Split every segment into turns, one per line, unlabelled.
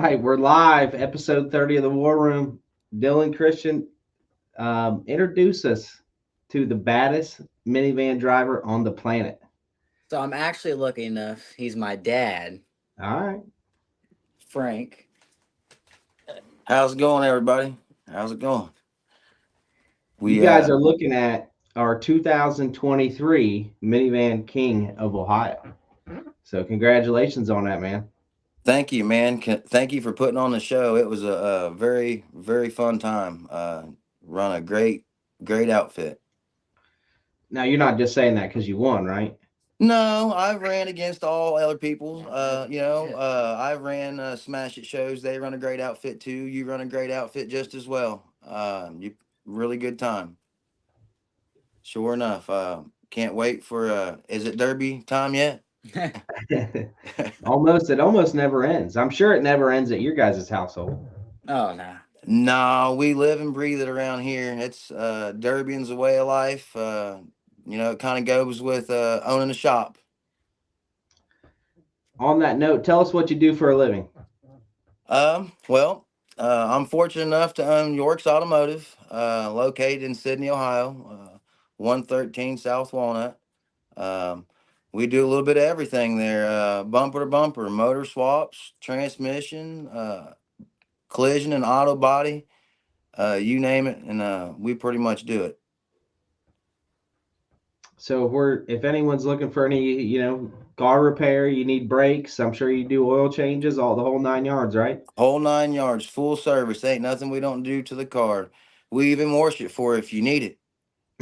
right, we're live. Episode 30 of the War Room. Dillon Christian, introduce us to the baddest minivan driver on the planet.
So I'm actually lucky enough. He's my dad,
All right.
Frank.
How's it going, everybody? How's it going?
You
We
guys are looking at our 2023 minivan king of Ohio. So, congratulations on that, man.
Thank you, man. Thank you for putting on the show. It was a very, very fun time. Run a great outfit.
Now, you're not just saying that because you won, right?
No, I've ran against all other people. I ran Smash It shows. They run a great outfit too. You run a great outfit just as well. You really good time. Sure enough. Can't wait for is it Derby time yet?
Almost. It almost never ends. I'm sure it never ends at your guys' household.
Oh no.
No, we live and breathe it around here. It's Derbian's a way of life. It kind of goes with owning a shop.
On that note, tell us what you do for a living.
Well, I'm fortunate enough to own York's Automotive, located in Sydney, Ohio, 113 South Walnut. Um, we do a little bit of everything there, bumper to bumper, motor swaps, transmission, collision and auto body, you name it, and we pretty much do it.
So if anyone's looking for any, car repair, you need brakes. I'm sure you do oil changes, all the whole 9 yards, right?
Whole 9 yards, full service. Ain't nothing we don't do to the car. We even wash it for if you need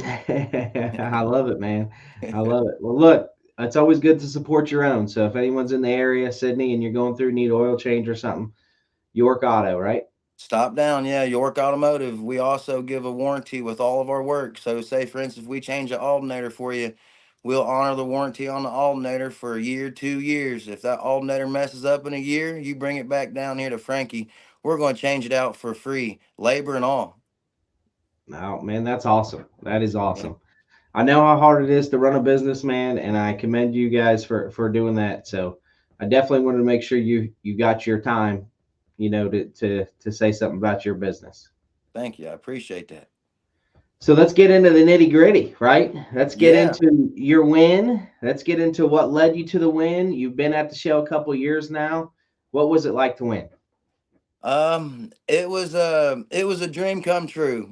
I love it, man. I
it.
love it. Well, look, it's always good to support your own. So if anyone's in the area, Sydney, and you're going through need oil change or something, York Auto, right?
Stop down, yeah. York Automotive. We also give a warranty with all of our work. So, say for instance, if we change an alternator for you, we'll honor the warranty on the alternator for a year, 2 years. If that alternator messes up in a year, you bring it back down here to Frankie. We're going to change it out for free, labor and all.
Oh, man, that's awesome. That is
Yeah.
awesome. I know how hard it is to run a business, man, and I commend you guys for doing that. So I definitely wanted to make sure you got your time, to say something about your business.
Thank you. I appreciate that.
So let's get into the nitty gritty, right? Let's get
Yeah.
into your win. Let's get into what led you to the win. You've been at the show a couple years now. What was it like to win?
It was a dream come true.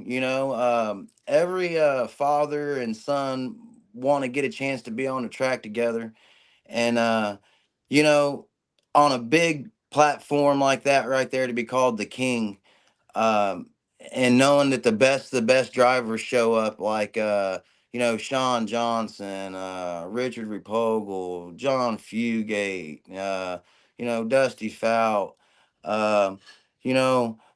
Every father and son want to get a chance to be on the track together, and you know, on a big platform like that right there to be called the king, um, and knowing that the best drivers show up like Sean Johnson, Richard Repogle, John Fugate, Dusty Fout,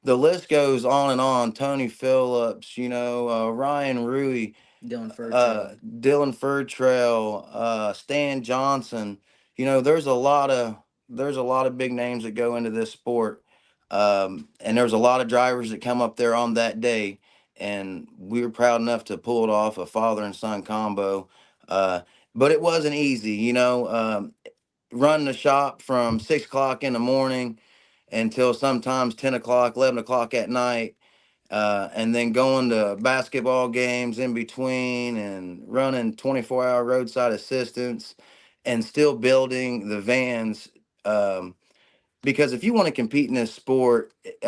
the list goes on and on. Tony Phillips, Ryan Rui,
Dylan Furtrail.
Dylan Furtrail, Stan Johnson. There's a lot of big names that go into this sport, and there was a lot of drivers that come up there on that day, and we were proud enough to pull it off, a father and son combo. Uh, but it wasn't easy, running the shop from 6 o'clock in the morning until sometimes 10 o'clock, 11 o'clock at night, and then going to basketball games in between and running 24-hour roadside assistance and still building the vans. Because if you want to compete in this sport, it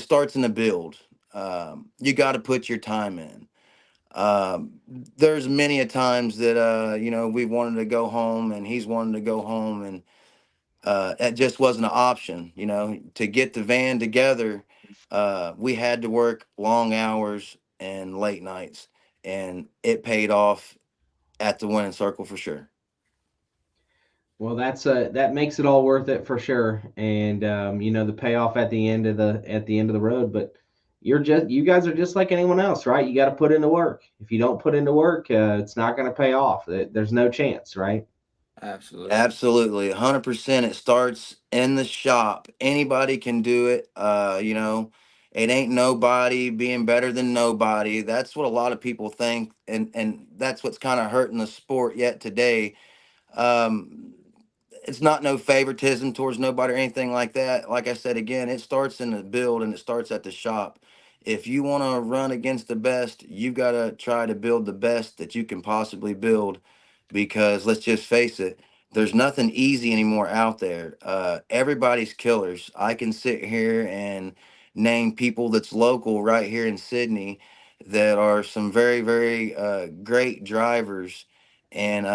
starts in the build. You got to put your time in. Um, there's many a times that we wanted to go home and he's wanted to go home, and that just wasn't an option. To get the van together, we had to work long hours and late nights, and it paid off at the winning circle for sure.
Well, that makes it all worth it for sure, and the payoff at the end of the road. But you guys are just like anyone else, right? You got to put into work. If you don't put into work, it's not going to pay off. There's no chance, right?
Absolutely.
Absolutely, 100%. It starts in the shop. Anybody can do it. It ain't nobody being better than nobody. That's what a lot of people think, and that's what's kind of hurting the sport yet today. Um, it's not no favoritism towards nobody or anything like that. Like I said again, it starts in the build and it starts at the shop. If you want to run against the best, you got to try to build the best that you can possibly build, because let's just face it, there's nothing easy anymore out there. Everybody's killers. I can sit here and name people that's local right here in Sydney that are some very, very great drivers. And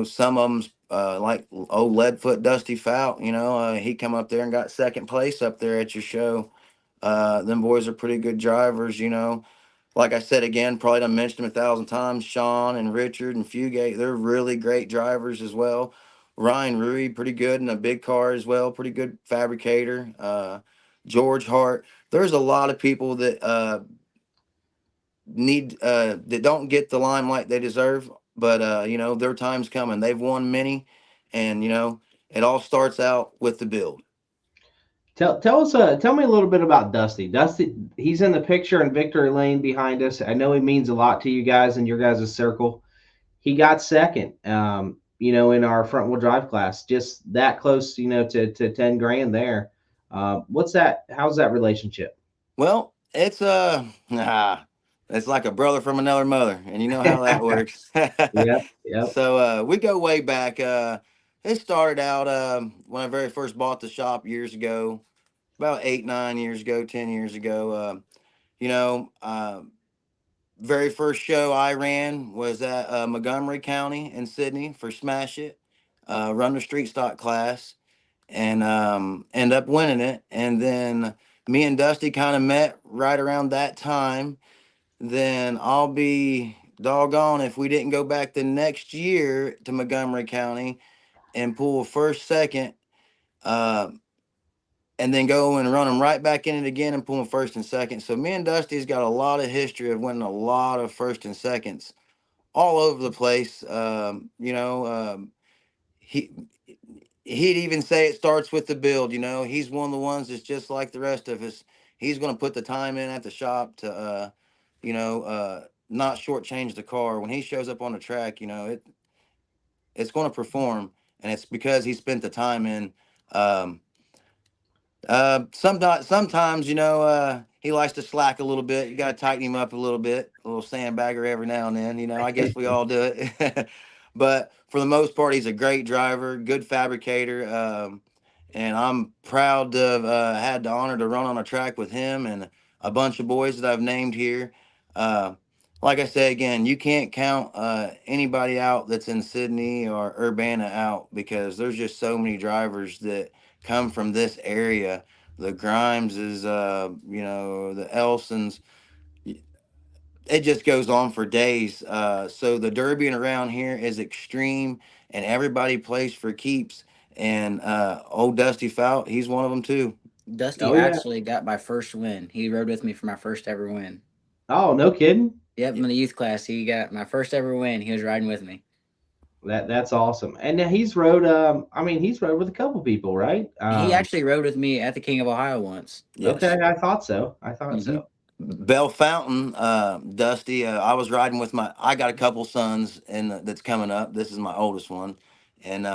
some of them's like old Leadfoot Dusty Fout. He come up there and got second place up there at your show. Them boys are pretty good drivers. Like I said again, probably done mentioned them 1,000 times. Sean and Richard and Fugate, they're really great drivers as well. Ryan Rui, pretty good in a big car as well, pretty good fabricator. George Hart. There's a lot of people that that don't get the limelight they deserve, but their time's coming. They've won many, and it all starts out with the build.
Tell me a little bit about Dusty. Dusty, he's in the picture in Victory Lane behind us. I know he means a lot to you guys and your guys' circle. He got second, in our front wheel drive class, just that close, to 10 grand there. What's that? How's that relationship?
Well, it's like a brother from another mother, and you know how that works.
Yep, yep.
So we go way back. It started out when I very first bought the shop years ago, about 8, 9 years ago, 10 years ago. You know, uh, Very first show I ran was at Montgomery County in Sydney for Smash It, run the street stock class, and end up winning it. And then me and Dusty kind of met right around that time. Then I'll be doggone if we didn't go back the next year to Montgomery County and pull first, second, uh, and then go and run them right back in it again and pull them first and second. So me and Dusty's got a lot of history of winning a lot of first and seconds all over the place. He he'd even say it starts with the build. He's one of the ones that's just like the rest of us. He's going to put the time in at the shop to not shortchange the car. When he shows up on the track, it's going to perform, and it's because he spent the time in. Sometimes he likes to slack a little bit. You got to tighten him up a little bit, a little sandbagger every now and then. I guess we all do it. But for the most part, he's a great driver, good fabricator, and I'm proud to have had the honor to run on a track with him and a bunch of boys that I've named here. Uh, like I say again, you can't count anybody out that's in Sydney or Urbana out, because there's just so many drivers that come from this area. The Grimeses, the Elsons. It just goes on for days. So the derbying around here is extreme, and everybody plays for keeps. And old Dusty Fout, he's one of them too.
Dusty
Oh yeah.
actually got my first win. He rode with me for my first ever win.
Oh, no kidding.
Yep, in the youth class, he got my first ever win. He was riding with me.
That's awesome. And now he's rode. He's rode with a couple people, right?
He actually rode with me at the King of Ohio once.
Okay,
Yes.
I thought so. I thought
hmm
so.
Bell Fountain, Dusty. I was riding with I got a couple sons, and that's coming up. This is my oldest one, and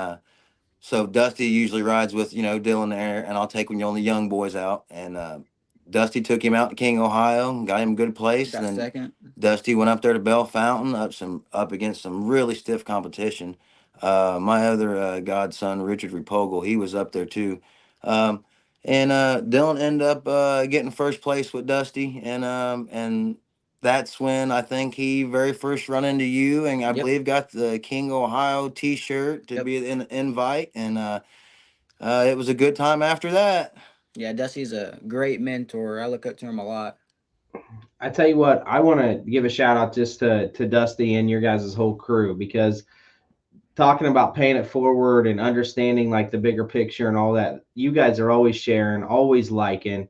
so Dusty usually rides with Dillon there, and I'll take one of the young boys out. And Dusty took him out to King, Ohio, got him a good place, and
Got
then
second.
Dusty went up there to Bell Fountain, up against some really stiff competition. My other godson, Richard Repogel, he was up there too. Um, and Dillon ended up getting first place with Dusty, and that's when I think he very first run into you, and I
Yep.
believe got the King Ohio T-shirt to
Yep.
be an invite, and it was a good time after that.
Yeah, Dusty's a great mentor. I look up to him a lot.
I tell you what, I want to give a shout out just to Dusty and your guys' whole crew, because talking about paying it forward and understanding like the bigger picture and all that, you guys are always sharing, always liking,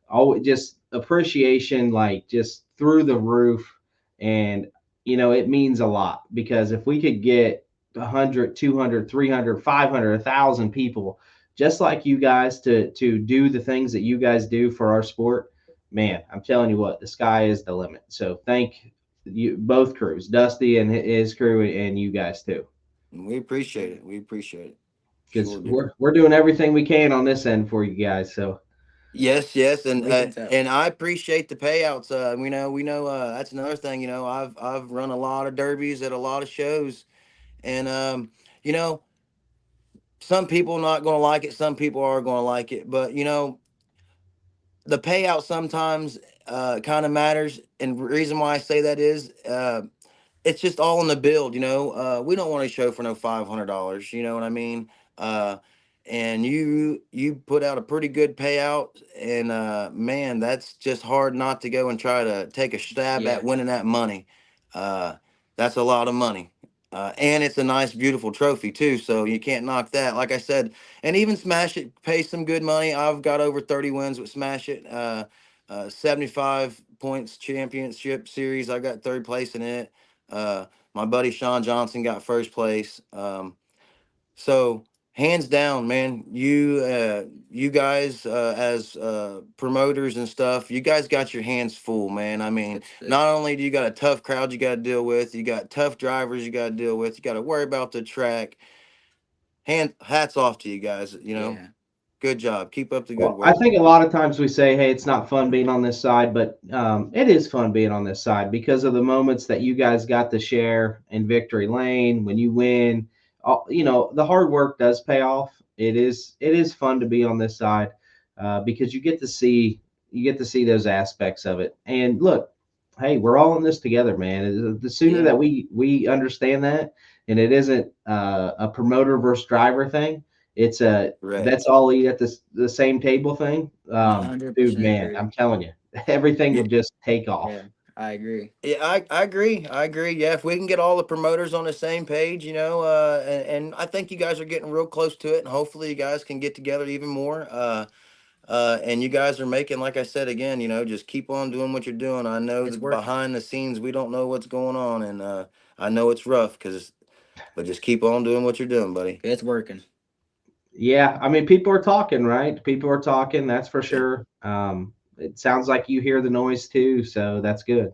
always just appreciation, like just through the roof. And it means a lot, because if we could get 100, 200, 300, 500, 1,000 people just like you guys to do the things that you guys do for our sport, man, I'm telling you what, the sky is the limit. So thank you, both crews, Dusty and his crew, and you guys too.
We appreciate it. We appreciate it.
because
Sure do.
we're doing everything we can on this end for you guys. So
Yes, yes,
We can tell.
and I appreciate the payouts. We know that's another thing. I've run a lot of derbies at a lot of shows, and you know, some people not going to like it, some people are going to like it, but the payout sometimes kind of matters. And the reason why I say that is it's just all in the build, we don't want to show for no $500, you know what I mean? uh and you put out a pretty good payout, and man, that's just hard not to go and try to take a stab
Yeah,
at winning that money. uh that's a lot of money. And it's a nice beautiful trophy too, so you can't knock that, like I said. And even Smash It pays some good money. I've got over 30 wins with Smash It. 75 points championship series, I got third place in it. uh, my buddy Sean Johnson got first place. So hands down, man, you guys, as promoters and stuff, you guys got your hands full, man. I mean,
it's
not only do you got a tough crowd you got to deal with, you got tough drivers you got to deal with, you got to worry about the track. Hats off to you guys.
yeah,
Good job. Keep up the good
well, I
work.
think a lot of times we say, hey, it's not fun being on this side, but it is fun being on this side because of the moments that you guys got to share in victory lane when you win. The hard work does pay off. It is fun to be on this side because you get to see those aspects of it. And look, hey, we're all in this together, man. The sooner
yeah.
that we understand that, and it isn't a promoter versus driver thing, it's a
Correct.
let's all eat at the same table thing.
A
Dude,
100%
man,
agree.
I'm telling you, everything
Yeah,
will just take off.
Yeah, I agree.
yeah, I agree. I agree. Yeah, if we can get all the promoters on the same page, and I think you guys are getting real close to it, and hopefully you guys can get together even more. And you guys are making, like I said again, just keep on doing what you're doing. I know
It's
that
working.
behind the scenes we don't know what's going on, and I know it's rough, but just keep on doing what you're doing, buddy.
It's working.
Yeah, I mean, people are talking, right? People are talking, that's for
Yeah.
sure. It sounds like you hear the noise too, so that's good.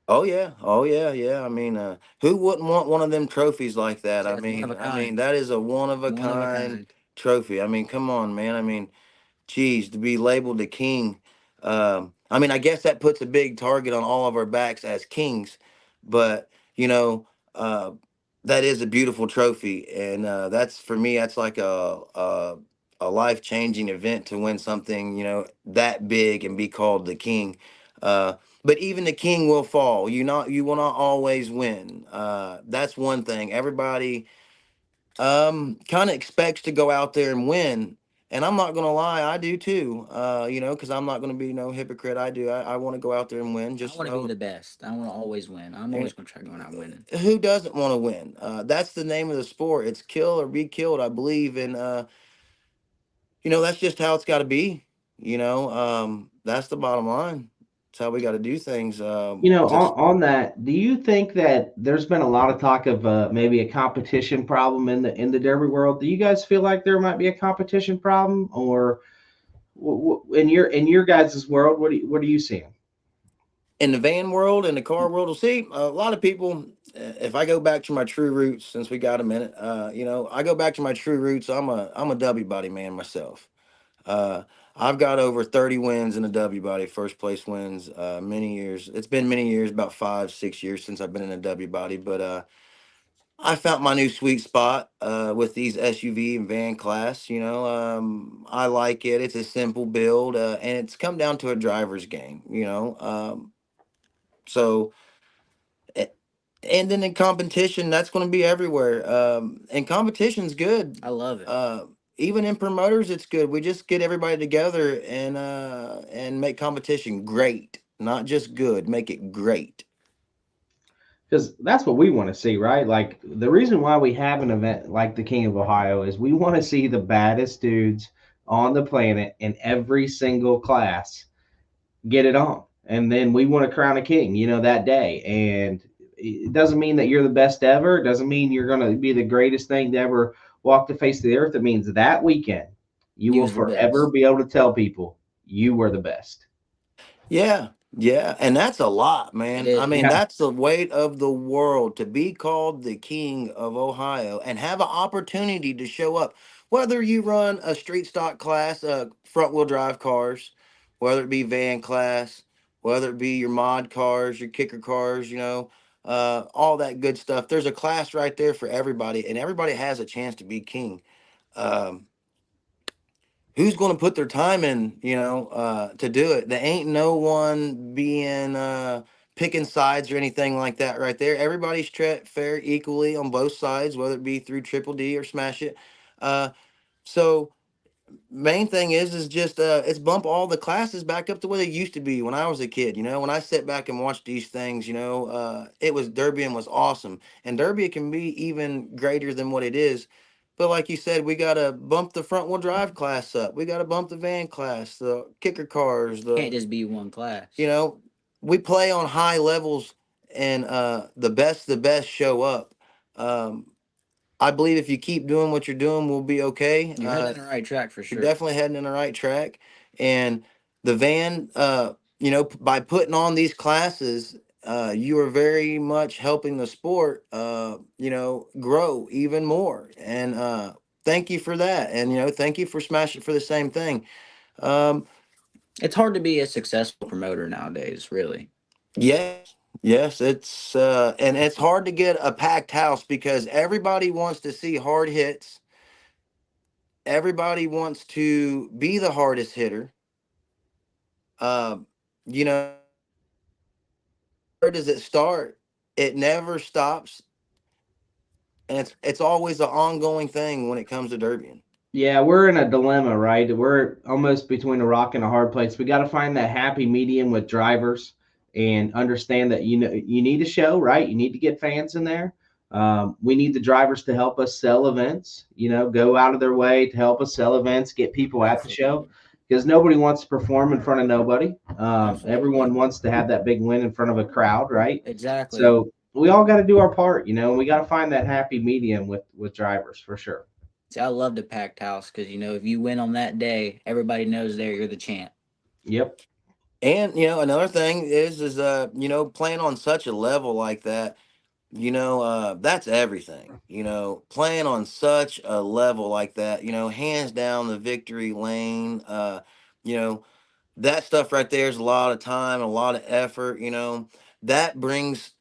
Oh yeah, oh yeah, yeah. I mean, who wouldn't want one of them trophies like that? I
Yeah, it's one of
mean,
a
I mean
kind.
that is a one of a
One of a
kind
kind.
trophy. I mean, come on, man. I mean, geez, to be labeled the king. I mean, I guess that puts a big target on all of our backs as kings, but uh, that is a beautiful trophy, and that's for me. That's like a life changing event to win something that big and be called the king. But even the king will fall. You will not always win. That's one thing. Everybody kind of expects to go out there and win, and I'm not gonna lie, I do too. Because I'm not gonna be no hypocrite. I want to go out there and win.
I
Just
want to be the best. I want to always win. I'm
and
always going to try going out winning.
who doesn't want to win? That's the name of the sport. It's kill or be killed, I believe. And that's just how it's got to be. That's the bottom line. It's how we got to do things. Just
On that, do you think that there's been a lot of talk of maybe a competition problem in the Derby world? Do you guys feel like there might be a competition problem, or in your guys' world, what are you seeing?
in the van world, in the car world, we'll see a lot of people. If I go back to my true roots, since we got a minute, I go back to my true roots. I'm a W body man myself. Uh, I've got over 30 wins in a W body, first place wins. Many years. It's been many years, about 5, 6 years since I've been in a W body, but I found my new sweet spot with these SUV and van class. I like it. It's a simple build, and it's come down to a driver's game. So a- and then in competition, that's going to be everywhere. And competition's good.
I love it.
Uh, Even in promoters, it's good. We just get everybody together and make competition great, not just good. Make it great.
Because that's what we want to see, right? Like the reason why we have an event like the King of Ohio is we want to see the baddest dudes on the planet in every single class get it on. And then we want to crown a king, that day. And it doesn't mean that you're the best ever. It doesn't mean you're going to be the greatest thing to ever walk the face of the earth. It means that weekend you will
Use the
forever
best.
be able to tell people you were the best.
Yeah. Yeah, and that's a lot,
It
man. I
is.
mean,
Yeah.
that's the weight of the world to be called the king of Ohio and have an opportunity to show up. Whether you run a street stock class, front wheel drive cars, whether it be van class, whether it be your mod cars, your kicker cars, all that good stuff. There's a class right there for everybody, and everybody has a chance to be king. Um, who's going to put their time in, to do it? There ain't no one being picking sides or anything like that right there. Everybody's treated fair equally on both sides, whether it be through Triple D or Smash It. So main thing is just it's bump all the classes back up to where they used to be when I was a kid. When I sit back and watch these things, it was Derby was awesome, and Derby can be even greater than what it is. But like you said, we gotta bump the front wheel drive class up. We gotta bump the van class, the kicker cars,
Can't just be one
you
class.
know we play on high levels, and the best show up. um I believe if you keep doing what you're doing, we'll be okay.
You're heading in the right track for
You're
sure.
definitely heading in the right track. And the van, by putting on these classes, you are very much helping the sport, grow even more. And thank you for that. And thank you for Smash It for the same thing. Um,
It's hard to be a successful promoter nowadays, really.
yes, it's hard to get a packed house because everybody wants to see hard hits. Everybody wants to be the hardest hitter. Um, where does it start? It never stops, and it's always an ongoing thing when it comes to derbying.
Yeah, we're in a dilemma, right? We're almost between a rock and a hard place. We got to find that happy medium with drivers and understand that you need a show, right? You need to get fans in there. We need the drivers to help us sell events. Go out of their way to help us sell events, get people at the show,
Absolutely.
because nobody wants to perform in front of nobody.
Absolutely.
Everyone wants to have that big win in front of a crowd, right?
Exactly.
So we all got to do our part, and we got to find that happy medium with drivers for sure.
See, I love the packed house because if you win on that day, everybody knows there you're the champ.
Yep.
And another thing is playing on such a level like that. That's everything. Playing on such a level like that. Hands down the victory lane. You know that stuff right there is a lot of time, a lot of effort. That brings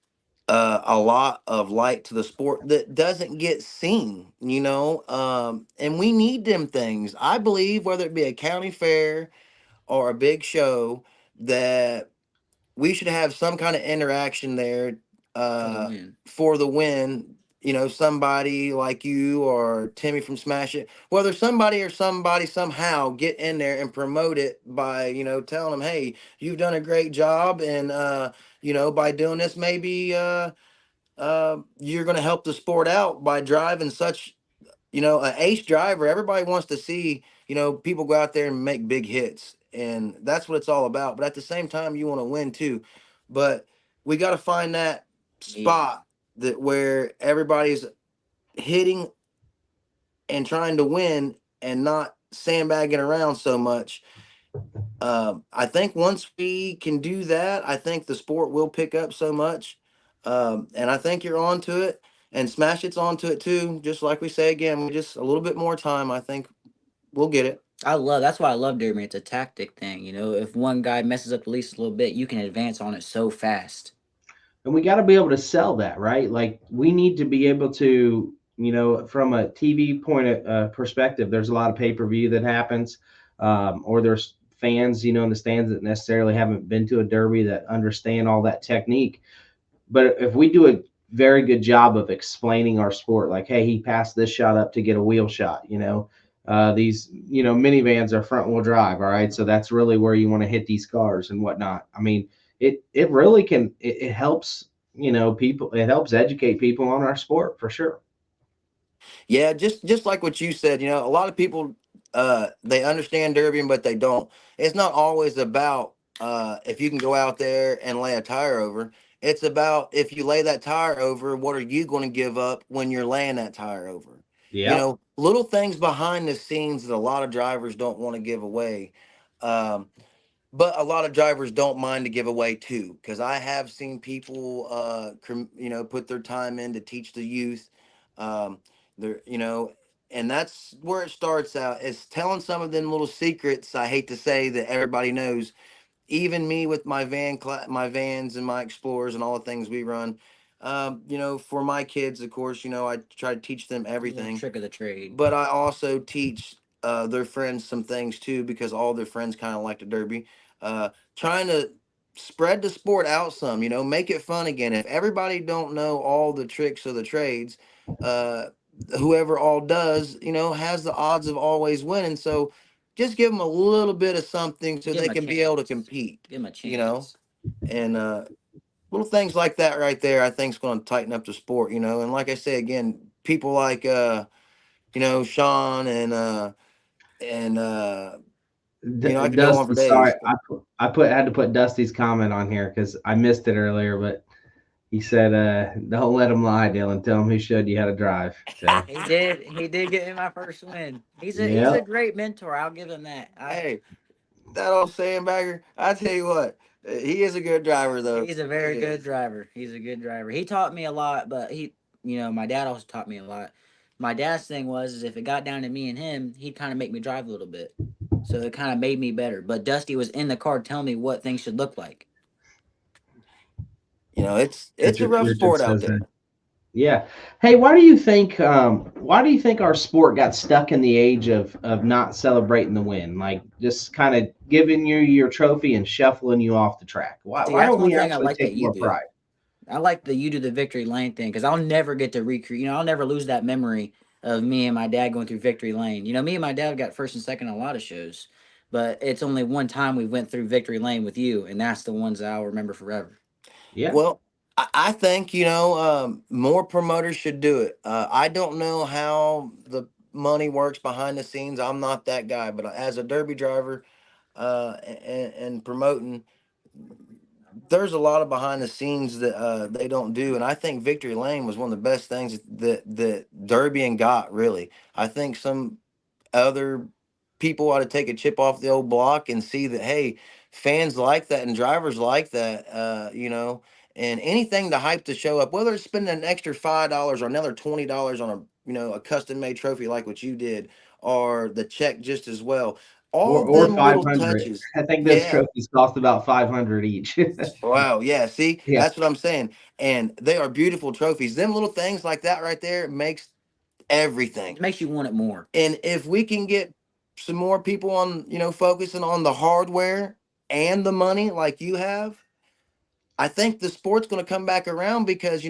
a lot of light to the sport that doesn't get seen, and we need them things. I believe whether it be a county fair or a big show, that we should have some kind of interaction there
For the win.
for the win. Somebody like you or Timmy from Smash It, whether somebody or somebody somehow get in there and promote it by, telling them, hey, you've done a great job. And, by doing this, maybe you're going to help the sport out by driving such, an ace driver. Everybody wants to see, people go out there and make big hits. And that's what it's all about. But at the same time, you want to win too. But we got to find that
Medium.
spot that where everybody's hitting and trying to win and not sandbagging around so much. I think once we can do that, I think the sport will pick up so much. And I think you're on to it, and Smash It's onto it too. Just like we say again, we just a little bit more time. I think we'll get it.
That's why I love Derby. It's a tactic thing. If one guy messes up the least a little bit, you can advance on it so fast.
And we got to be able to sell that, right? Like we need to be able to, from a TV point of perspective, there's a lot of pay-per-view that happens, or there's fans, in the stands that necessarily haven't been to a derby that understand all that technique. But if we do a very good job of explaining our sport, like, hey, he passed this shot up to get a wheel shot, these, minivans are front wheel drive. All right. So that's really where you want to hit these cars and whatnot. I mean, it really can, it helps, people, it helps educate people on our sport for sure.
Yeah, just like what you said, a lot of people they understand derbying, but they don't. It's not always about if you can go out there and lay a tire over. It's about if you lay that tire over, what are you going to give up when you're laying that tire over?
Yep.
Little things behind the scenes that a lot of drivers don't want to give away. Um, but a lot of drivers don't mind to give away too, because I have seen people, put their time in to teach the youth. Um, they're, and that's where it starts out. It's telling some of them little secrets. I hate to say that everybody knows, even me with my my vans and my explorers and all the things we run. For my kids, of course, I try to teach them
A little
everything,
trick of the trade.
but I also teach their friends some things too, because all their friends kind of like the derby. Trying to spread the sport out some, make it fun again. If everybody don't know all the tricks of the trades, uh, whoever all does, has the odds of always winning. So just give them a little bit of something so
Give
they
him a
can be able to
chance.
compete,
Give him a
you know,
chance.
and little things like that right there, I think is going to tighten up the sport, and like I say again, people like Sean and I could go on for
Dusty, sorry,
days.
I had to put Dusty's comment on here because I missed it earlier, but he said, "Don't let him lie, Dylan. Tell him who showed you how to drive." So,
He did. He did get me my first win. He's
yeah,
a great mentor. I'll give him that.
Hey, that old sandbagger, I tell you what, he is a good driver though.
He's a
He
very good
is.
driver. He's a good driver. He taught me a lot, but my dad also taught me a lot. My dad's thing was, is if it got down to me and him, he'd kind of make me drive a little bit. So it kind of made me better. But Dusty was in the car telling me what things should look like.
It's a rough
Richard
sport out
says that.
there.
Yeah. Hey, why do you think our sport got stuck in the age of not celebrating the win? Like just kind of giving you your trophy and shuffling you off the track. Why
See,
why
that's
don't
one
we
thing I
actually
like that
take
you
more
do.
pride?
I like that you do the victory lane thing because I'll never get to recreate. I'll never lose that memory of me and my dad going through victory lane. Me and my dad got first and second in a lot of shows, but it's only one time we went through victory lane with you, and that's the ones that I'll remember forever.
Yeah.
Well, I think more promoters should do it. I don't know how the money works behind the scenes. I'm not that guy, but as a derby driver, and promoting, there's a lot of behind the scenes that they don't do, and I think Victory Lane was one of the best things that Derby got. Really, I think some other people ought to take a chip off the old block and see that, hey, fans like that and drivers like that, and anything to hype the show up, whether it's spending an extra $5 or another $20 on a custom made trophy like what you did, or the check just as well. All
Or
them little
500.
touches.
I think those
Yeah.
trophies cost about 500 each.
Wow. Yeah. See,
Yeah.
that's what I'm saying. And they are beautiful trophies. Them little things like that right there makes everything.
It makes you want it more.
And if we can get some more people on, focusing on the hardware and the money like you have, I think the sport's going to come back around, because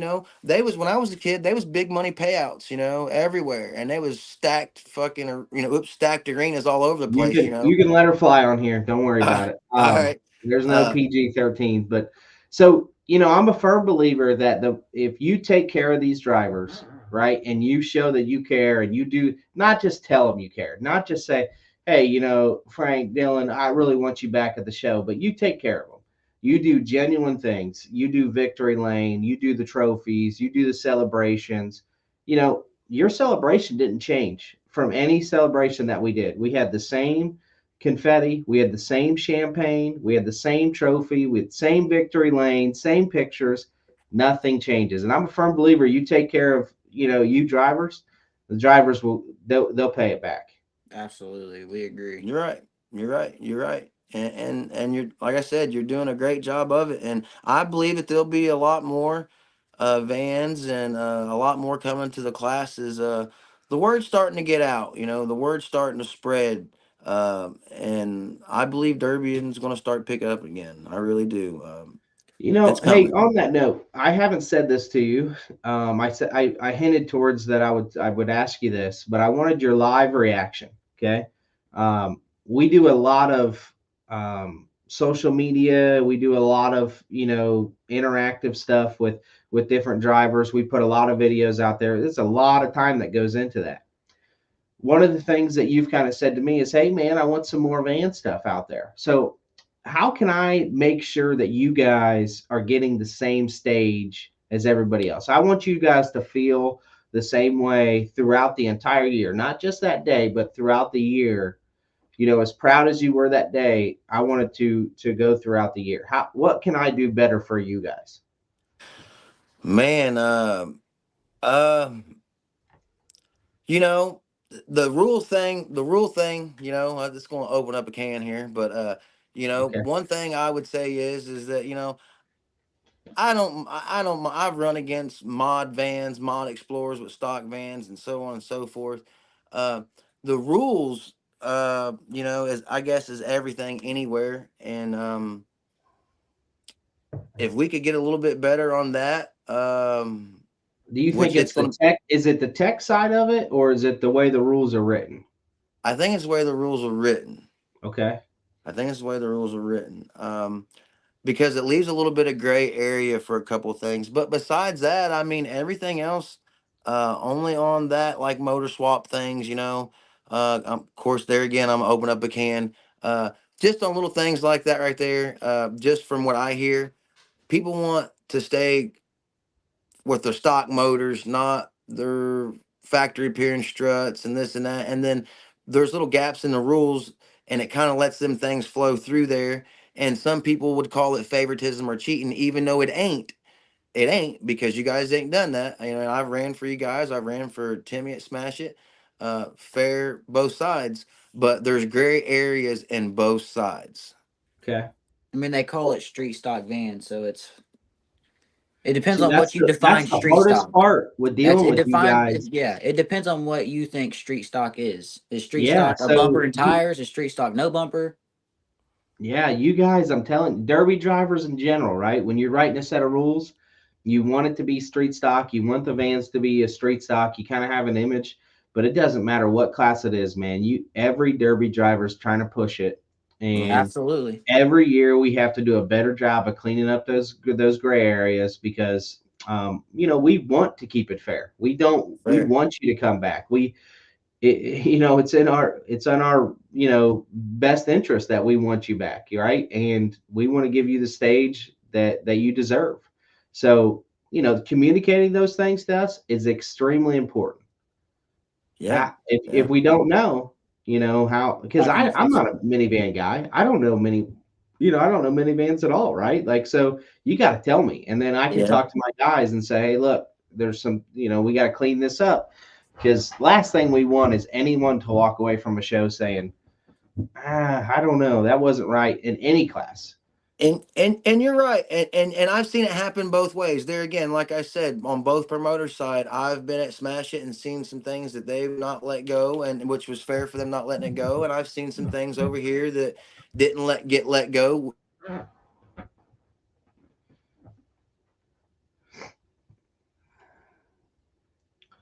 they was, when I was a kid, they was big money payouts, everywhere, and they was stacked fucking, stacked arenas all over the
You
place.
can let her fly on here. Don't worry about it.
All right.
There's no
Uh,
PG-13, but so I'm a firm believer that if you take care of these drivers, right, and you show that you care, and you do not just tell them you care, not just say, hey, Frank, Dylan, I really want you back at the show, but you take care of them. You do genuine things. You do victory lane. You do the trophies. You do the celebrations. Your celebration didn't change from any celebration that we did. We had the same confetti, we had the same champagne, we had the same trophy, we had the same victory lane, same pictures. Nothing changes. And I'm a firm believer you take care of, you drivers, the drivers they'll pay it back.
Absolutely, we agree.
You're right. You're right. You're right. And you're, like I said, you're doing a great job of it. And I believe that there'll be a lot more vans and a lot more coming to the classes. The word's starting to get out. The word's starting to spread. And I believe Derby's going to start picking up again. I really do. It's
Hey,
coming.
on that note, I haven't said this to you. I said I hinted towards that I would ask you this, but I wanted your live reaction. Okay, we do a lot of social media. We do a lot of interactive stuff with different drivers. We put a lot of videos out there. There's a lot of time that goes into that. One of the things that you've kind of said to me is, hey man, I want some more van stuff out there. So how can I make sure that you guys are getting the same stage as everybody else? I want you guys to feel the same way throughout the entire year, not just that day, but throughout the year. as proud as you were that day, I wanted to go throughout the year. What can I do better for you guys?
Man, uh, you know, the rule thing, I'm just going to open up a can here, but
Okay.
one thing I would say is that I've run against mod vans, mod explorers with stock vans, and so on and so forth. Uh, the rules, is I guess is everything anywhere, and if we could get a little bit better on that,
Do you think
which
it's
it's
the
going to,
tech? Is it the tech side of it, or is it the way the rules are written?
I think it's the way the rules are written.
Okay.
I think it's the way the rules are written. Because it leaves a little bit of gray area for a couple of things. But besides that, I mean, everything else, only on that like motor swap things, of course, there again, I'm gonna open up a can. Uh, just on little things like that right there. Just from what I hear, people want to stay with their stock motors, not their factory appearance struts and this and that. And then there's little gaps in the rules, and it kind of lets them things flow through there. And some people would call it favoritism or cheating, even though it ain't. It ain't, because you guys ain't done that. I've ran for you guys. I ran for Timmy at Smash It. Fair both sides, but there's gray areas in both sides.
Okay.
I mean, they call it street stock van, so it depends
See,
on
that's
what you define
the
street
hardest
stock.
part with
That's
dealing
it.
with you guys.
Yeah, it depends on what you think street stock is. Is street
Yeah.
stock a bumper
So
and tires? Is street stock no bumper?
yeah, you guys, I'm telling derby drivers in general, right? When you're writing a set of rules, you want it to be street stock. You want the vans to be a street stock. You kind of have an image, but it doesn't matter what class it is, man. Every derby driver is trying to push it, and
Absolutely.
every year we have to do a better job of cleaning up those gray areas because we want to keep it fair. We
Fair.
want you to come back. It's in our best interest that we want you back, right? And we want to give you the stage that you deserve. So communicating those things to us is extremely important.
Yeah.
If
Yeah.
we don't know, how, because
How can you
I'm
fix
not
it?
a minivan guy. I don't know I don't know minivans at all, right? Like, so you got to tell me, and then I can
Yeah.
talk to my guys and say, hey, look, there's some, we got to clean this up. Because last thing we want is anyone to walk away from a show saying, I don't know, that wasn't right in any class.
And you're right, and I've seen it happen both ways. There again, like I said, on both promoters' side, I've been at Smash It and seen some things that they've not let go, and which was fair for them not letting it go. And I've seen some things over here that didn't let go.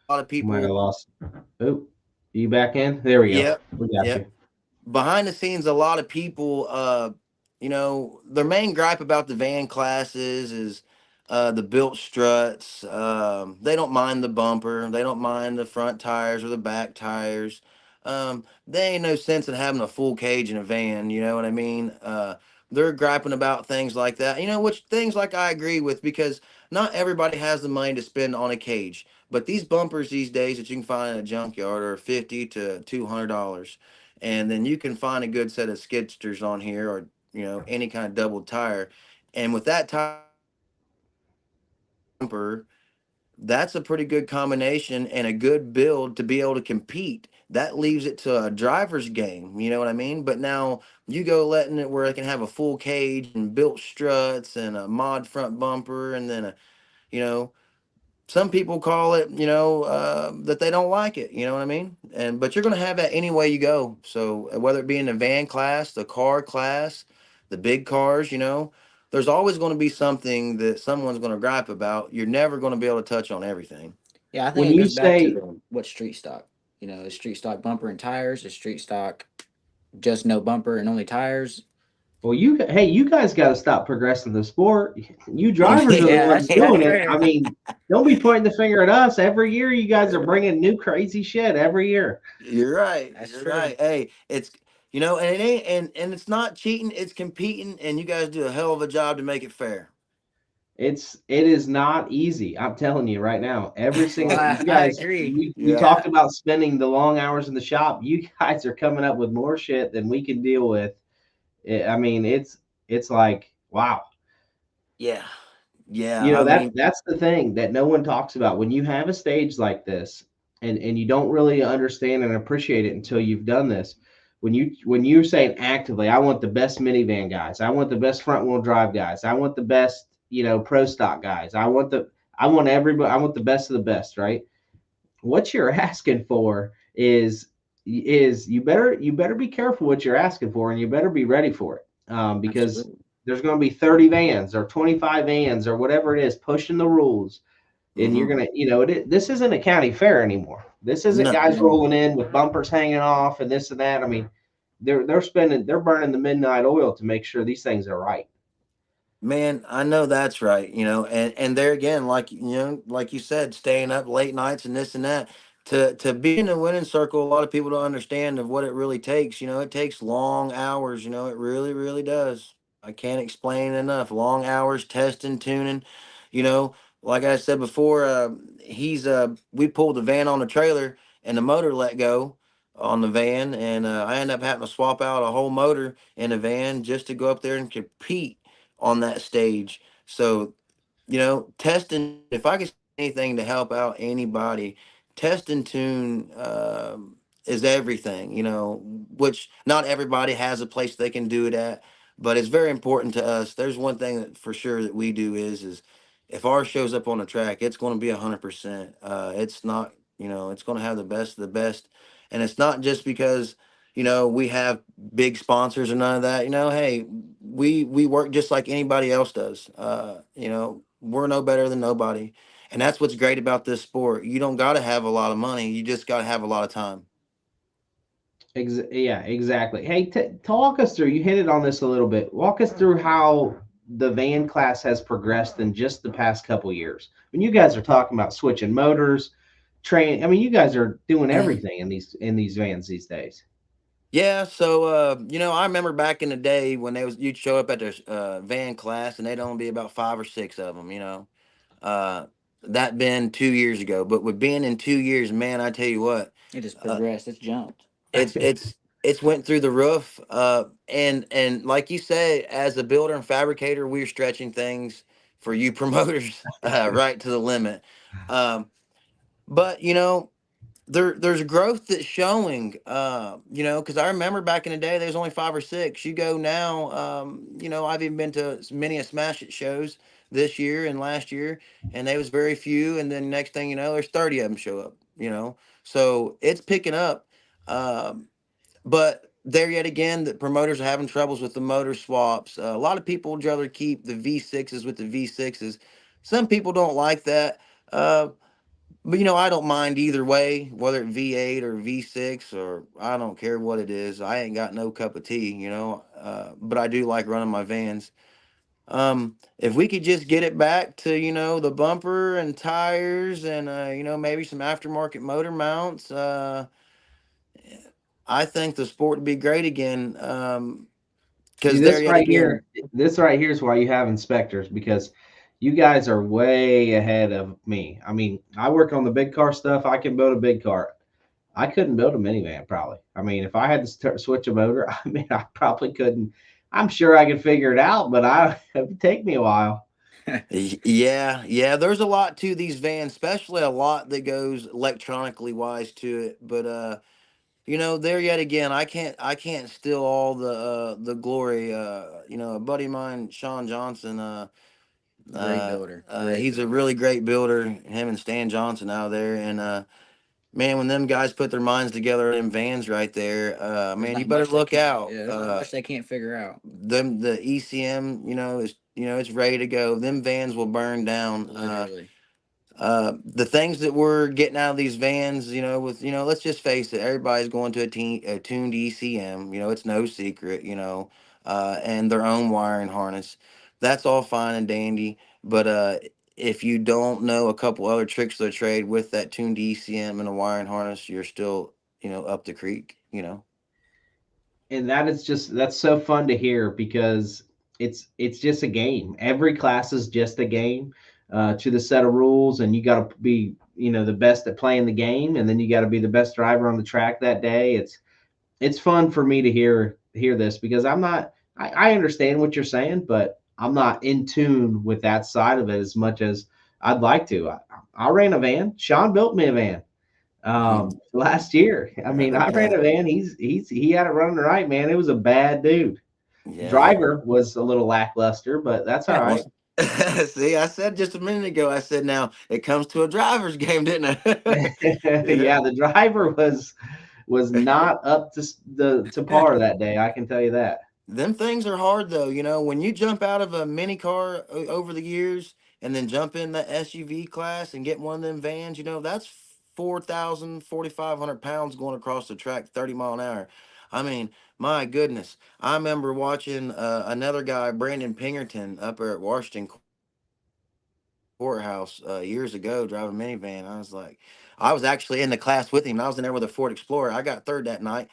A lot of
Might have
people,
lost. Oh, you back in? There we go.
yep,
We got
yep.
you.
Behind the scenes, a lot of people, their main gripe about the van classes is the built struts. They don't mind the bumper, they don't mind the front tires or the back tires. They ain't no sense in having a full cage in a van, you know what I mean? They're griping about things like that, which things like I agree with, because not everybody has the money to spend on a cage. But these bumpers these days that you can find in a junkyard are $50 to $200, and then you can find a good set of skidsters on here, or any kind of double tire, and with that bumper, that's a pretty good combination and a good build to be able to compete. That leaves it to a driver's game, you know what I mean? But now you go letting it where it can have a full cage and built struts and a mod front bumper, and then you know some people call it, that they don't like it, you know what I mean? And but you're going to have that any way you go. So whether it be in the van class, the car class, the big cars, there's always going to be something that someone's going to gripe about. You're never going to be able to touch on everything.
Yeah, I think
When
it
you
goes back to
say,
what street stock. Is street stock bumper and tires? Is street stock just no bumper and only tires?
well, you guys got to stop progressing the sport. You drivers are the
Yeah,
ones
that's
doing it.
fair.
I mean, don't be pointing the finger at us. Every year, you guys are bringing new crazy shit every year.
You're right.
That's
You're
true.
right. Hey, it's and it ain't, and it's not cheating, it's competing, and you guys do a hell of a job to make it fair.
it is not easy. I'm telling you right now. Every
Well,
single you
I
guys,
agree.
we
Yeah.
talked about spending the long hours in the shop. You guys are coming up with more shit than we can deal with. I mean, it's like wow.
Yeah. Yeah.
You
I
know that
mean,
that's the thing that no one talks about when you have a stage like this, and you don't really understand and appreciate it until you've done this. When you're saying actively, I want the best minivan guys, I want the best front wheel drive guys, I want the best pro stock guys, I want everybody, I want the best of the best, right? What you're asking for is you better be careful what you're asking for, and you better be ready for it, because
Absolutely.
there's going to be 30 vans or 25 vans or whatever it is pushing the rules, and you're
hmm
gonna this isn't a county fair anymore. This isn't
no.
guys
No.
rolling in with bumpers hanging off and this and that. I mean, they're burning the midnight oil to make sure these things are right.
Man, I know that's right. And there again, like like you said, staying up late nights and this and that. To be in the winning circle, a lot of people don't understand of what it really takes. It takes long hours. It really, really does. I can't explain it enough. Long hours testing, tuning. You know, like I said before, we pulled the van on the trailer and the motor let go on the van, and I ended up having to swap out a whole motor in the van just to go up there and compete on that stage. So, test and tune. If I could say anything to help out anybody, test and tune is everything. Which not everybody has a place they can do it at, but it's very important to us. There's one thing that for sure that we do is if ours shows up on the track, it's going to be 100%. It's not, it's going to have the best of the best, and it's not just because we have big sponsors or none of that. Hey, we work just like anybody else does. We're no better than nobody, and that's what's great about this sport. You don't got to have a lot of money. You just got to have a lot of time.
Yeah, exactly. Hey, talk us through. You hit it on this a little bit. Walk us through how the van class has progressed in just the past couple years. When you guys are talking about switching motors, train. I mean, you guys are doing everything in these vans these days.
Yeah, so I remember back in the day when you'd show up at their van class and they'd only be about 5 or 6 of them. Uh, that been 2 years ago, but with being in 2 years, man, I tell you what,
It just
uh,
progressed. It's jumped.
it's it's it's went through the roof. And like you said, as a builder and fabricator, we're stretching things for you promoters right to the limit. Um, but there's growth that's showing. Because I remember back in the day there's only 5 or 6. You go now, I've even been to many a smash it shows this year and last year, and there was very few, and then next thing you know there's 30 of them show up. So it's picking up. Um, but there yet again, the promoters are having troubles with the motor swaps. A lot of people would rather keep the V6s with the V6s. Some people don't like that. But I don't mind either way, whether it V8 or V6, or I don't care what it is. I ain't got no cup of tea. But I do like running my vans. If we could just get it back to, the bumper and tires and, maybe some aftermarket motor mounts, I think the sport would be great again.
See,
Because there yet again,
this right here is why you have inspectors, because you guys are way ahead of me. I mean, I work on the big car stuff. I can build a big car. I couldn't build a minivan probably. I mean, if I had to switch a motor, I mean, I probably couldn't. I'm sure I could figure it out, but it would take me a while.
Yeah, yeah, there's a lot to these vans, especially a lot that goes electronically wise to it. But there yet again, I can't steal all the glory. A buddy of mine, Sean Johnson,
Great builder. Great
he's a
builder.
really great builder. Him and Stan Johnson out there, and man, when them guys put their minds together in vans right there,
There's
man, you
not
better
much they
look
can't.
out.
Yeah, there's not much they can't figure out.
The ECM, is it's ready to go. Them vans will burn down.
Literally.
The things that we're getting out of these vans, with let's just face it, everybody's going to a tuned ECM. It's no secret. And their own wiring harness. That's all fine and dandy, but if you don't know a couple other tricks of the trade with that tuned ECM and a wiring harness, you're still up the creek.
And that's so fun to hear, because it's just a game. Every class is just a game to the set of rules, and you got to be the best at playing the game, and then you got to be the best driver on the track that day. It's fun for me to hear this because I'm not. I understand what you're saying, but I'm not in tune with that side of it as much as I'd like to. I ran a van. Sean built me a van last year. I mean, I ran a van. He had it running right, man. It was a bad dude.
Yeah.
Driver was a little lackluster, but that's all right.
Well, see, I said just a minute ago, I said now it comes to a driver's game, didn't it?
Yeah, the driver was not up to the to
Yeah.
par that day. I can tell you that.
Them things are hard though, when you jump out of a mini car over the years and then jump in the SUV class and get one of them vans, that's 4,000, 4,500 pounds going across the track 30 mile an hour. I mean, my goodness. I remember watching another guy, Brandon Pingerton, up there at Washington Courthouse years ago driving a minivan. I was actually in the class with him. I was in there with a Ford Explorer. I got third that night.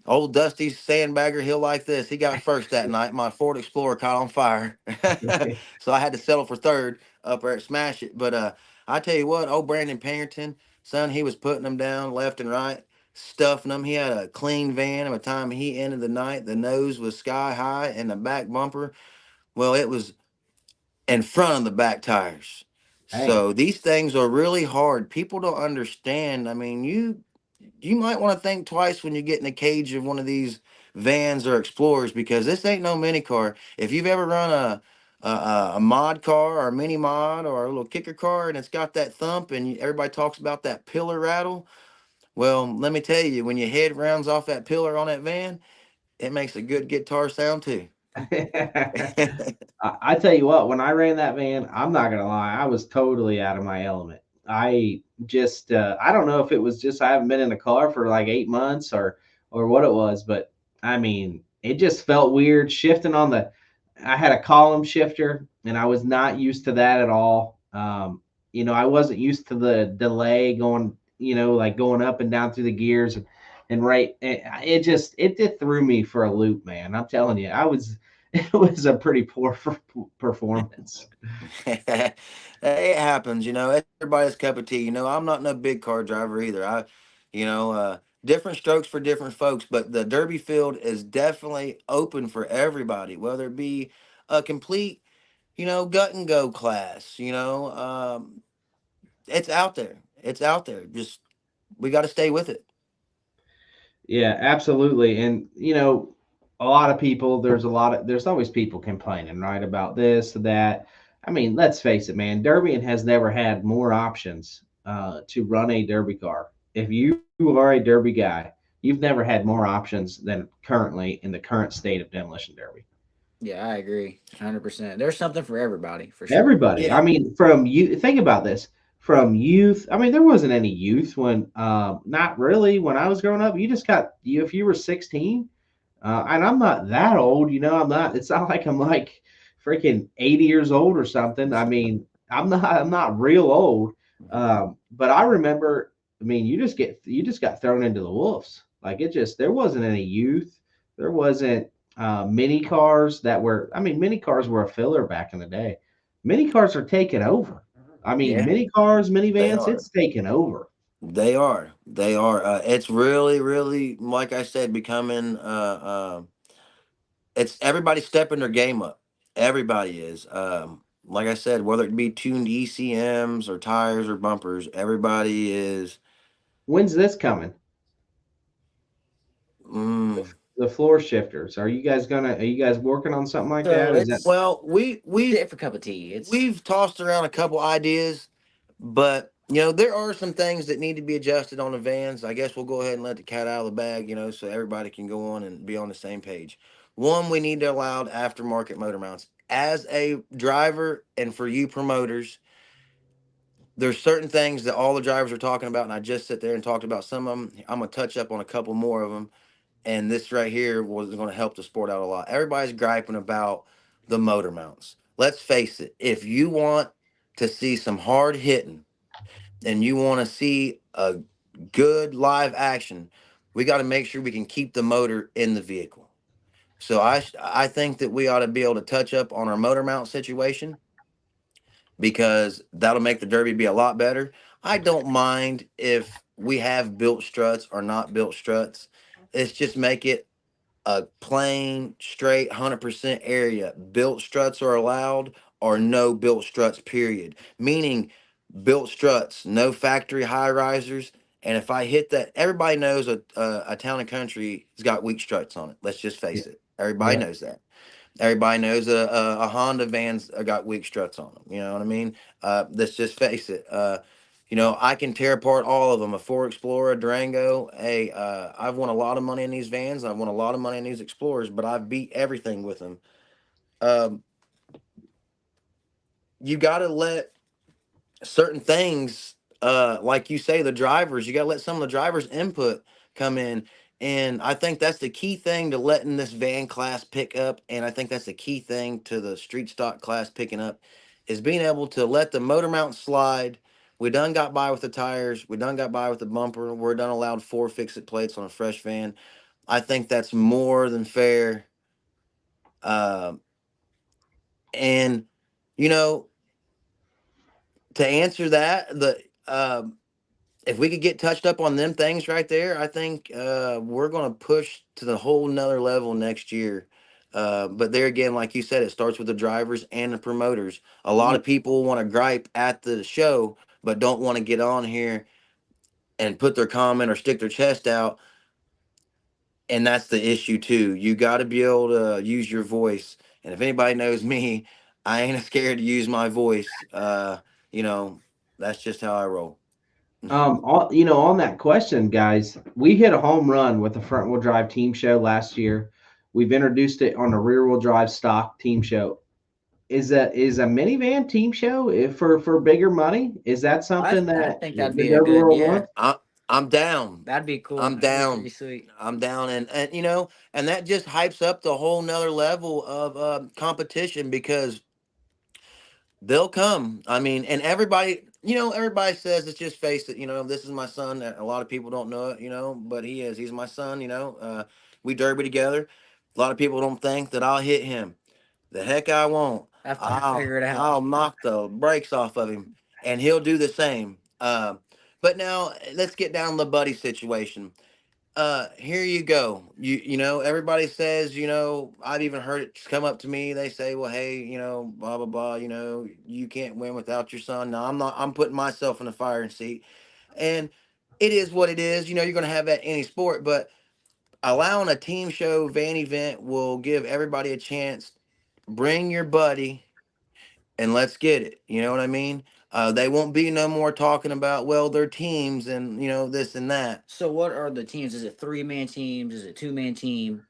Old Dusty Sandbagger, he'll like this. He got first that night. My Ford Explorer caught on fire. So I had to settle for third up there at Smash It. But I tell you what, old Brandon Pingerton, son, he was putting them down left and right, stuffing them. He had a clean van. By the time he ended the night, the nose was sky high and the back bumper, well, it was in front of the back tires.
Dang.
So these things are really hard. People don't understand. I mean, you might want to think twice when you get in the cage of one of these vans or explorers because this ain't no mini car. If you've ever run a mod car or a mini mod or a little kicker car and it's got that thump and everybody talks about that pillar rattle, well, let me tell you, when your head rounds off that pillar on that van, it makes a good guitar sound too.
I tell you what, when I ran that van, I'm not gonna lie, I was totally out of my element. I just I don't know if it was just I haven't been in a car for like 8 months or what it was, but I mean, it just felt weird shifting on the. I had a column shifter, and I was not used to that at all. I wasn't used to the delay going, like going up and down through the gears, and right. It threw me for a loop, man. I'm telling you, I was it was a pretty poor performance.
It happens, it's everybody's cup of tea. I'm not no big car driver either. Different strokes for different folks, but the Derby field is definitely open for everybody, whether it be a complete, gut and go class. It's out there. It's out there. Just we got to stay with it.
Yeah, absolutely. And a lot of people, there's always people complaining, right, about this, that. I mean, let's face it, man. Derbyan has never had more options to run a Derby car. If you are a Derby guy, you've never had more options than currently in the current state of Demolition Derby.
Yeah, I agree, 100%. There's something for everybody, for sure.
Everybody. I
Yeah.
mean, from you think about this. From youth, I mean, there wasn't any youth when, not really when I was growing up. You just got you if you were 16, and I'm not that old. I'm not. It's not like I'm like freaking 80 years old or something. I mean, I'm not. I'm not real old. But I remember. I mean, you just got thrown into the wolves. Like it just there wasn't any youth. There wasn't mini cars that were. I mean, mini cars were a filler back in the day. Mini cars are taking over. I mean,
Yeah,
mini cars,
they
minivans,
are.
it's taking over.
They are. They are. It's really, really, like I said, becoming. It's everybody stepping their game up. Everybody is. Like I said, whether it be tuned ECMs or tires or bumpers, everybody is.
When's this coming?
Mm,
The floor shifters. Are you guys working on something like
So
that? Is that
it's
well,
different cup of tea. It's
we've tossed around a couple ideas, but there are some things that need to be adjusted on the vans. I guess we'll go ahead and let the cat out of the bag, so everybody can go on and be on the same page. One, we need to allow aftermarket motor mounts. As a driver and for you promoters, there's certain things that all the drivers are talking about, and I just sit there and talked about some of them. I'm gonna touch up on a couple more of them, and this right here was going to help the sport out a lot. Everybody's griping about the motor mounts. Let's face it, if you want to see some hard hitting and you want to see a good live action, we got to make sure we can keep the motor in the vehicle. So I think that we ought to be able to touch up on our motor mount situation because that'll make the Derby be a lot better. I don't mind if we have built struts or not built struts. It's just make it a plain, straight, 100% area. Built struts are allowed or no built struts, period. Meaning built struts, no factory high risers. And if I hit that, everybody knows a town and country has got weak struts on it. Let's just
Yeah.
face it. Everybody
Yeah.
knows that. Everybody knows a Honda van's got weak struts on them. You know what I mean? Let's just face it. I can tear apart all of them. A Ford Explorer, a Durango. Hey, I've won a lot of money in these vans. I've won a lot of money in these Explorers, but I've beat everything with them. Um, you got to let certain things, like you say, the drivers, you got to let some of the drivers' input come in. And I think that's the key thing to letting this van class pick up. And I think that's the key thing to the street stock class picking up is being able to let the motor mount slide. We done got by with the tires. We done got by with the bumper. We're done allowed 4 fix-it plates on a fresh van. I think that's more than fair. Um, and, you know, to answer that, if we could get touched up on them things right there, I think we're going to push to the whole nother level next year. But there again, like you said, it starts with the drivers and the promoters. A lot of people want to gripe at the show, but don't want to get on here and put their comment or stick their chest out. And that's the issue too. You got to be able to use your voice. And if anybody knows me, I ain't scared to use my voice. You know, that's just how I roll.
On that question, guys, we hit a home run with the front wheel drive team show last year. We've introduced it on a rear wheel drive stock team show. Is a minivan team show for bigger money? Is that something
I
that
think that'd
the
be a
Derby
good,
world
yeah.
wants?
I'm down.
That'd be cool.
I'm
That'd be pretty
down.
sweet.
I'm down, and and that just hypes up the whole nother level of competition because they'll come. I mean, and everybody, everybody says, let's just face it, this is my son. A lot of people don't know it, but he's my son. We derby together. A lot of people don't think that I'll hit him. The heck I won't.
After I
I'll
figure it out.
I'll knock the brakes off of him, and he'll do the same. But now let's get down to the buddy situation. Here you go. Everybody says, I've even heard it come up to me. They say, well, hey, blah blah blah, you can't win without your son. Now I'm putting myself in the firing seat, and it is what it is. You're gonna have that in any sport, but allowing a team show van event will give everybody a chance. Bring your buddy and let's get it. You know what I mean? They won't be no more talking about, well, their teams and this and that.
So what are the teams? Is it 3-man teams? Is it 2-man team?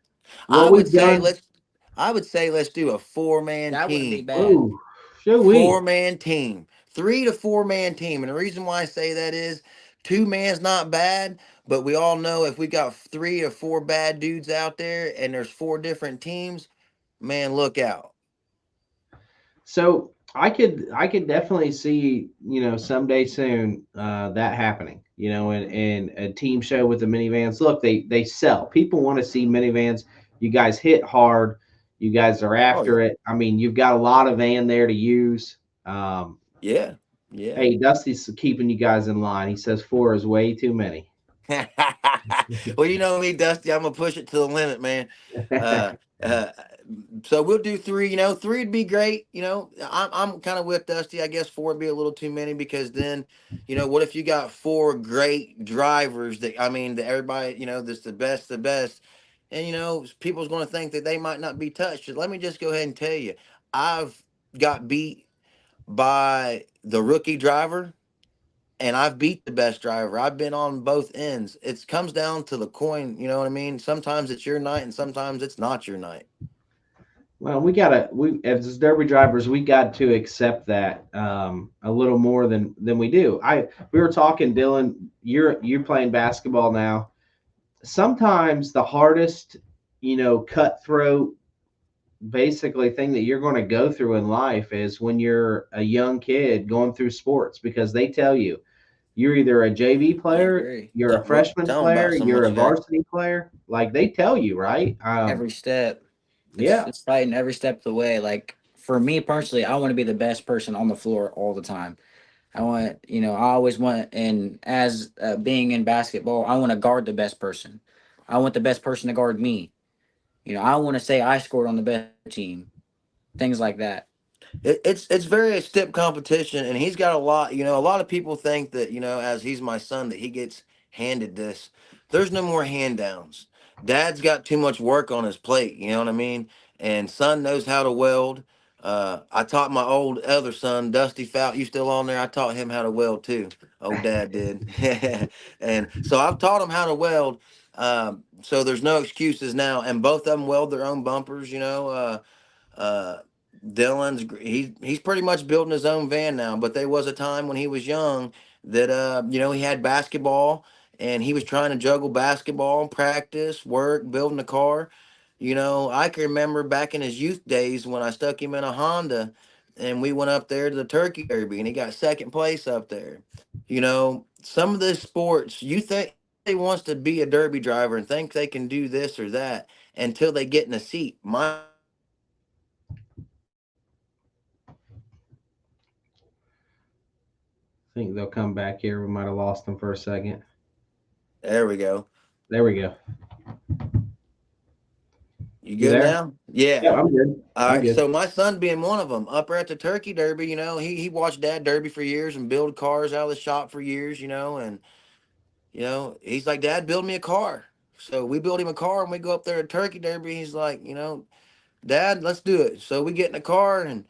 I
What
would
we've
say
done.
let's I would say let's do a 4-man
That wouldn't be
team.
bad.
Oh, should we?
4-man team. 3 to 4-man team. And the reason why I say that is 2 man's not bad, but we all know if we got 3 or 4 bad dudes out there and there's 4 different teams, man, look out.
So I could definitely see someday soon that happening. And a team show with the minivans. Look, they sell. People want to see minivans. You guys hit hard. You guys are
Oh
after
yeah.
it. I mean, you've got a lot of van there to use. Um,
Yeah. Yeah.
hey, Dusty's keeping you guys in line. He says 4 is way too many.
Well, you know me, Dusty. I'm gonna push it to the limit, man. Uh, uh, so we'll do 3. 3 would be great. I'm kind of with Dusty. I guess 4 would be a little too many because then, what if you got 4 great drivers that that everybody that's the best, and people's going to think that they might not be touched. Let me just go ahead and tell you, I've got beat by the rookie driver and I've beat the best driver. I've been on both ends. It comes down to the coin, you know what I mean? Sometimes it's your night and sometimes it's not your night.
Well, we as Derby drivers, we got to accept that a little more than we do. We were talking, Dylan. You're playing basketball now. Sometimes the hardest, cutthroat, basically thing that you're going to go through in life is when you're a young kid going through sports because they tell you you're either a JV
I
player,
agree.
you're a freshman
Tell them about
player,
some
you're
what
a
you got.
varsity player. Like they tell you, right?
Every step.
Yeah.
It's fighting every step of the way. Like for me personally, I want to be the best person on the floor all the time. I want, I always want, and as being in basketball, I want to guard the best person. I want the best person to guard me. I want to say I scored on the best team. Things like that.
It's very a stiff competition, and he's got a lot. A lot of people think that as he's my son, that he gets handed this. There's no more hand downs. Dad's got too much work on his plate. You know what I mean? And son knows how to weld. I taught my old other son, Dusty Fout. You still on there? I taught him how to weld too. Old dad did, and so I've taught him how to weld. So there's no excuses now, and both of them weld their own bumpers. Uh, Dillon's he's pretty much building his own van now, but there was a time when he was young that he had basketball and he was trying to juggle basketball, practice, work, building a car. I can remember back in his youth days when I stuck him in a Honda and we went up there to the Turkey Derby and he got second place up there. Some of the sports you think he wants to be a derby driver and think they can do this or that until they get in a seat. My
I think they'll come back here. We might have lost them for a second.
There we go.
There we go.
You
You
good
there?
now? Yeah.
Yeah, I'm good.
All
I'm
right.
good.
So my son being one of them, up there at the Turkey Derby, he watched Dad derby for years and build cars out of the shop for years, and he's like, Dad, build me a car. So we build him a car and we go up there at Turkey Derby. He's like, Dad, let's do it. So we get in the car and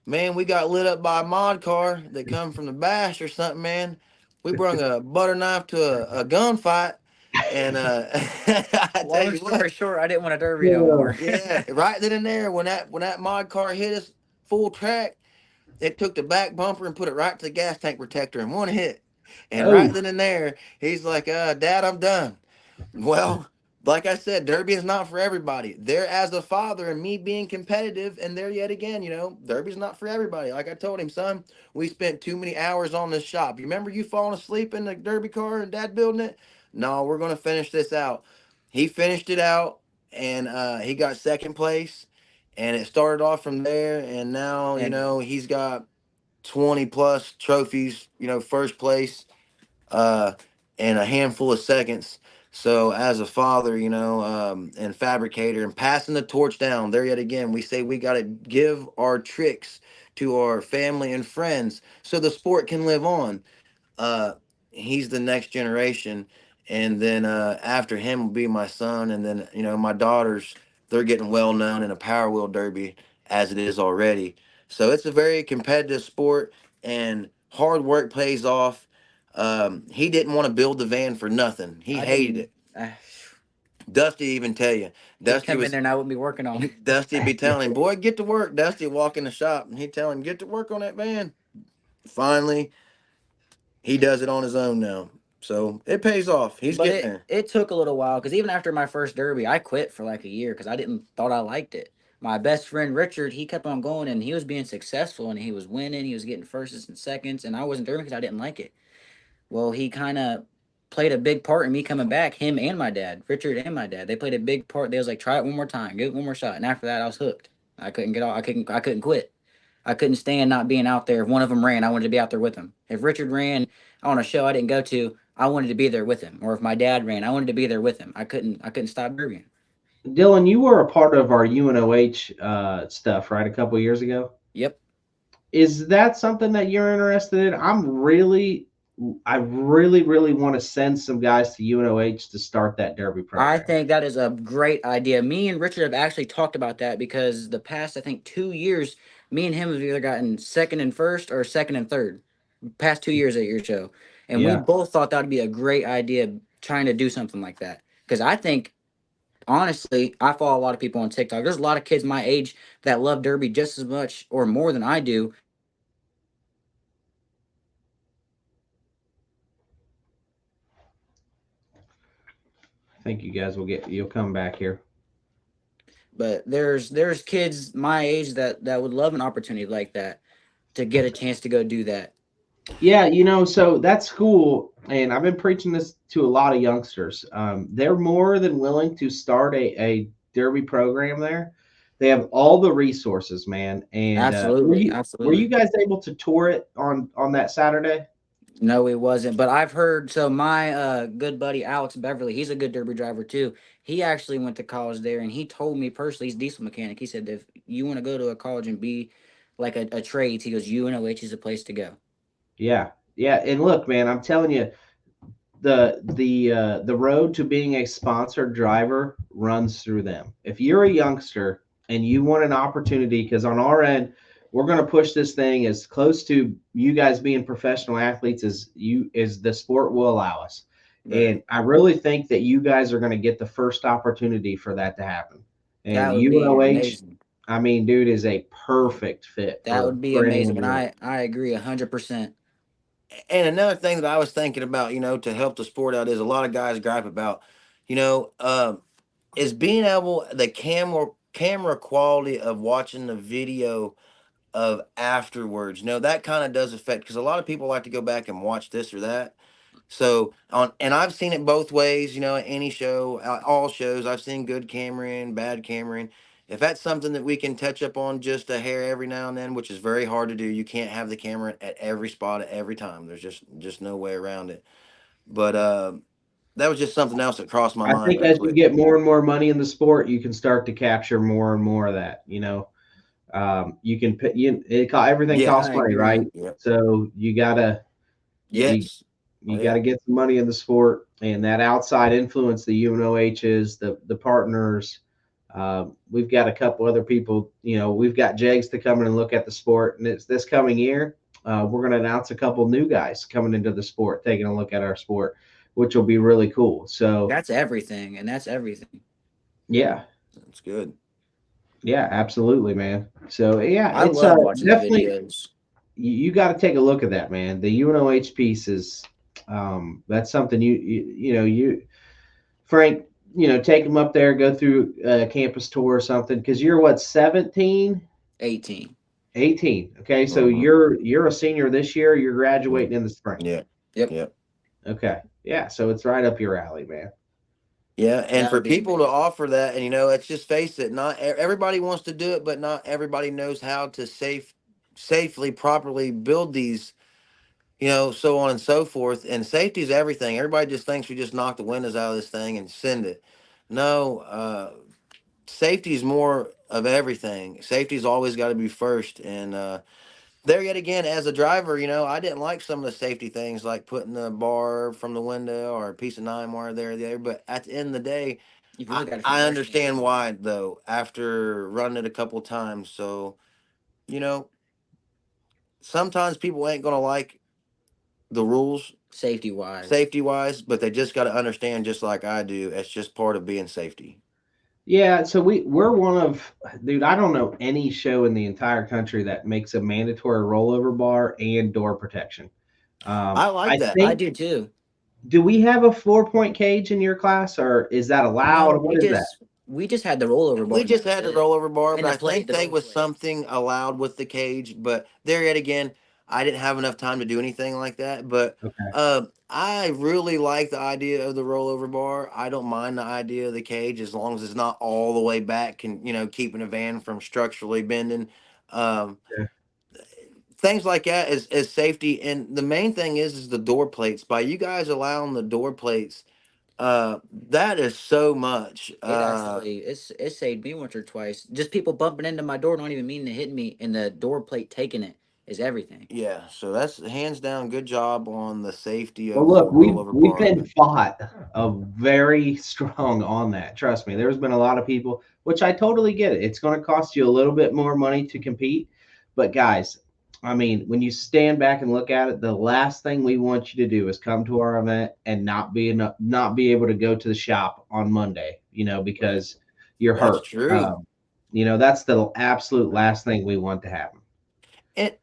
man, we got lit up by a mod car that come from the bash or something, man. We brung a butter knife to a gunfight. And I tell
Long
you what,
story short, I didn't want a derby no
Yeah.
more.
yeah, right then and there, when that mod car hit us full track, it took the back bumper and put it right to the gas tank protector in one hit. And right
Oh,
then and there, he's like, Dad, I'm done. Well, like I said, Derby is not for everybody. There as a father and me being competitive, and there yet again, Derby's not for everybody. Like I told him, son, we spent too many hours on this shop. You remember you falling asleep in the Derby car and Dad building it? No, we're gonna finish this out. He finished it out, and he got second place, and it started off from there. And now,
And
he's got 20 plus trophies. First place uh, and a handful of seconds. So as a father, and fabricator and passing the torch down there yet again, we say we got to give our tricks to our family and friends so the sport can live on. uh he's the next generation, and then after him will be my son, and then my daughters, they're getting well known in a power wheel derby as it is already. So it's a very competitive sport, and hard work pays off. He didn't want to build the van for nothing. He
I
hated
didn't.
it. Dusty even tell you,
He'd
Dusty
come in
was
there and I wouldn't be working on it.
Dusty be telling him, boy, get to work. Dusty walk in the shop and he tell him, get to work on that van. Finally he does it on his own now. So it pays off. He's
But
getting
it
there.
it took a little while because even after my first derby, I quit for like a year because I didn't thought I liked it. My best friend Richard, he kept on going and he was being successful and he was winning. He was getting firsts and seconds, and I wasn't derby because I didn't like it. Well, he kind of played a big part in me coming back. Him and my dad, Richard and my dad, they played a big part. They was like, try it one more time, give it one more shot, and after that, I was hooked. I couldn't get off. I couldn't quit. I couldn't stand not being out there. If one of them ran, I wanted to be out there with him. If Richard ran on a show I didn't go to, I wanted to be there with him. Or if my dad ran, I wanted to be there with him. I couldn't stop derbying.
Dylan, you were a part of our UNOH stuff, right? A couple years ago.
Yep.
Is that something that you're interested in? I really, really want to send some guys to UNOH to start that derby
I
program.
think that is a great idea. Me and Richard have actually talked about that because the past, I think, 2 years, me and him have either gotten second and first or second and third. Past 2 years at your show. And we
Yeah.
both thought that would be a great idea trying to do something like that. Because I think, honestly, I follow a lot of people on TikTok. There's a lot of kids my age that love Derby just as much or more than I do.
I think you guys you'll come back here.
But there's kids my age that would love an opportunity like that to get a chance to go do that.
Yeah, so that's cool. And I've been preaching this to a lot of youngsters. They're more than willing to start a derby program there. They have all the resources, man. And
Absolutely,
were you
absolutely.
guys able to tour it on that Saturday?
No, it wasn't. But I've heard, so my good buddy Alex Beverly, he's a good derby driver too. He actually went to college there, and he told me personally, he's a diesel mechanic. He said if you want to go to a college and be like a trades, he goes UNOH is a place to go.
Yeah, yeah. And look, man, I'm telling you, the road to being a sponsored driver runs through them. If you're a youngster and you want an opportunity, because on our end, we're going to push this thing as close to you guys being professional athletes as the sport will allow us.
Right.
And I really think that you guys are going to get the first opportunity for that to happen. And
That would be
UNOH,
amazing.
I mean, dude, is a perfect fit
That would be
for anyone
amazing, and
doing it.
I agree 100%.
And another thing that I was thinking about, to help the sport out is a lot of guys gripe about, you know, is being able the camera quality of watching the video of afterwards. That kind of does affect because a lot of people like to go back and watch this or that. So on, and I've seen it both ways. At any show, all shows, I've seen good camera in, bad camera in. If that's something that we can touch up on just a hair every now and then, which is very hard to do, you can't have the camera at every spot at every time. There's just no way around it. But that was just something else that crossed my
I
mind
think
right
as you
quick.
get more and more money in the sport, you can start to capture more and more of that. You can put everything
Yeah.
costs
I
money, right?
agree.
Yeah.
So you
Yes. Oh
you got
yeah.
to get some money in the sport, and that outside influence, the UNOHs, the partners. We've got a couple other people. We've got Jegs to come in and look at the sport, and it's this coming year. We're going to announce a couple new guys coming into the sport, taking a look at our sport, which will be really cool. So
That's everything, and that's everything.
yeah,
That's good.
yeah, absolutely, man. So yeah,
I
it's
love watching the
definitely
videos.
you got to take a look at that, man. The UNOH piece is that's something you Frank, take them up there, go through a campus tour or something because you're what 17,
18.
18. Okay, so
Hmm.
you're a senior this year. You're graduating in the spring.
Yeah.
Yep.
Yeah.
Okay, yeah, so it's right up your alley, man.
Yeah, and
That
for
would be
people to
amazing.
offer that, and let's just face it, not everybody wants to do it, but not everybody knows how to safely, properly build these, so on and so forth. And safety is everything. Everybody just thinks we just knock the windows out of this thing and send it. No, safety is more of everything. Safety's always got to be first. And there yet again, as a driver, I didn't like some of the safety things like putting the bar from the window or a piece of nine wire there. But at the end of the day,
If you
I,
look at it from
I
their
understand
standpoint,
why though after running it a couple times. So, you know, sometimes people ain't gonna like the rules
safety wise.
safety wise, but they just got to understand just like I do. It's just part of being safety.
Yeah, so we're one of dude. I don't know any show in the entire country that makes a mandatory rollover bar and door protection.
I like
I
that.
I
think
do too.
do we have a 4 point cage in your class, or is that
No,
allowed? What is that?
we just had the rollover bar
We
and that
just
was
had the
it.
rollover bar,
And
but
the
I
plate,
think
the
they
gold
was
plate.
something allowed with the cage. But there yet again, I didn't have enough time to do anything like that. But
Okay.
I really like the idea of the rollover bar. I don't mind the idea of the cage as long as it's not all the way back and keeping a van from structurally bending. Um,
Yeah.
Things like that is safety, and the main thing is the door plates. By you guys allowing the door plates, that is so much.
It actually it saved me once or twice. Just people bumping into my door, don't even mean to hit me, and the door plate taking it is everything.
Yeah, so that's hands down good job on the safety
Well,
of the
look,
rollover
we've
bar.
been fought very strong on that. Trust me, there's been a lot of people, which I totally get it. It's going to cost you a little bit more money to compete, but guys, I mean, when you stand back and look at it, the last thing we want you to do is come to our event and not be able to go to the shop on Monday,
Right.
because you're
That's
hurt.
true.
That's the absolute last thing we want to happen.
And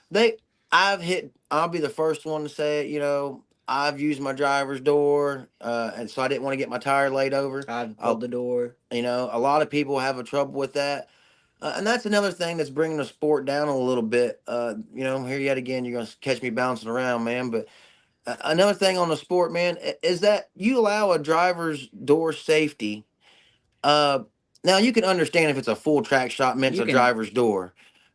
they I've hit I'll be the first one to say it, I've used my driver's door, and so I didn't want to get my tire laid over.
I've pulled the door.
A lot of people have a trouble with that. And that's another thing that's bringing the sport down a little bit. Here yet again, you're going to catch me bouncing around, man. But another thing on the sport, man, is that you allow a driver's door safety. Uh, Now you can understand if it's a full track shot meant
You
to
can,
driver's door,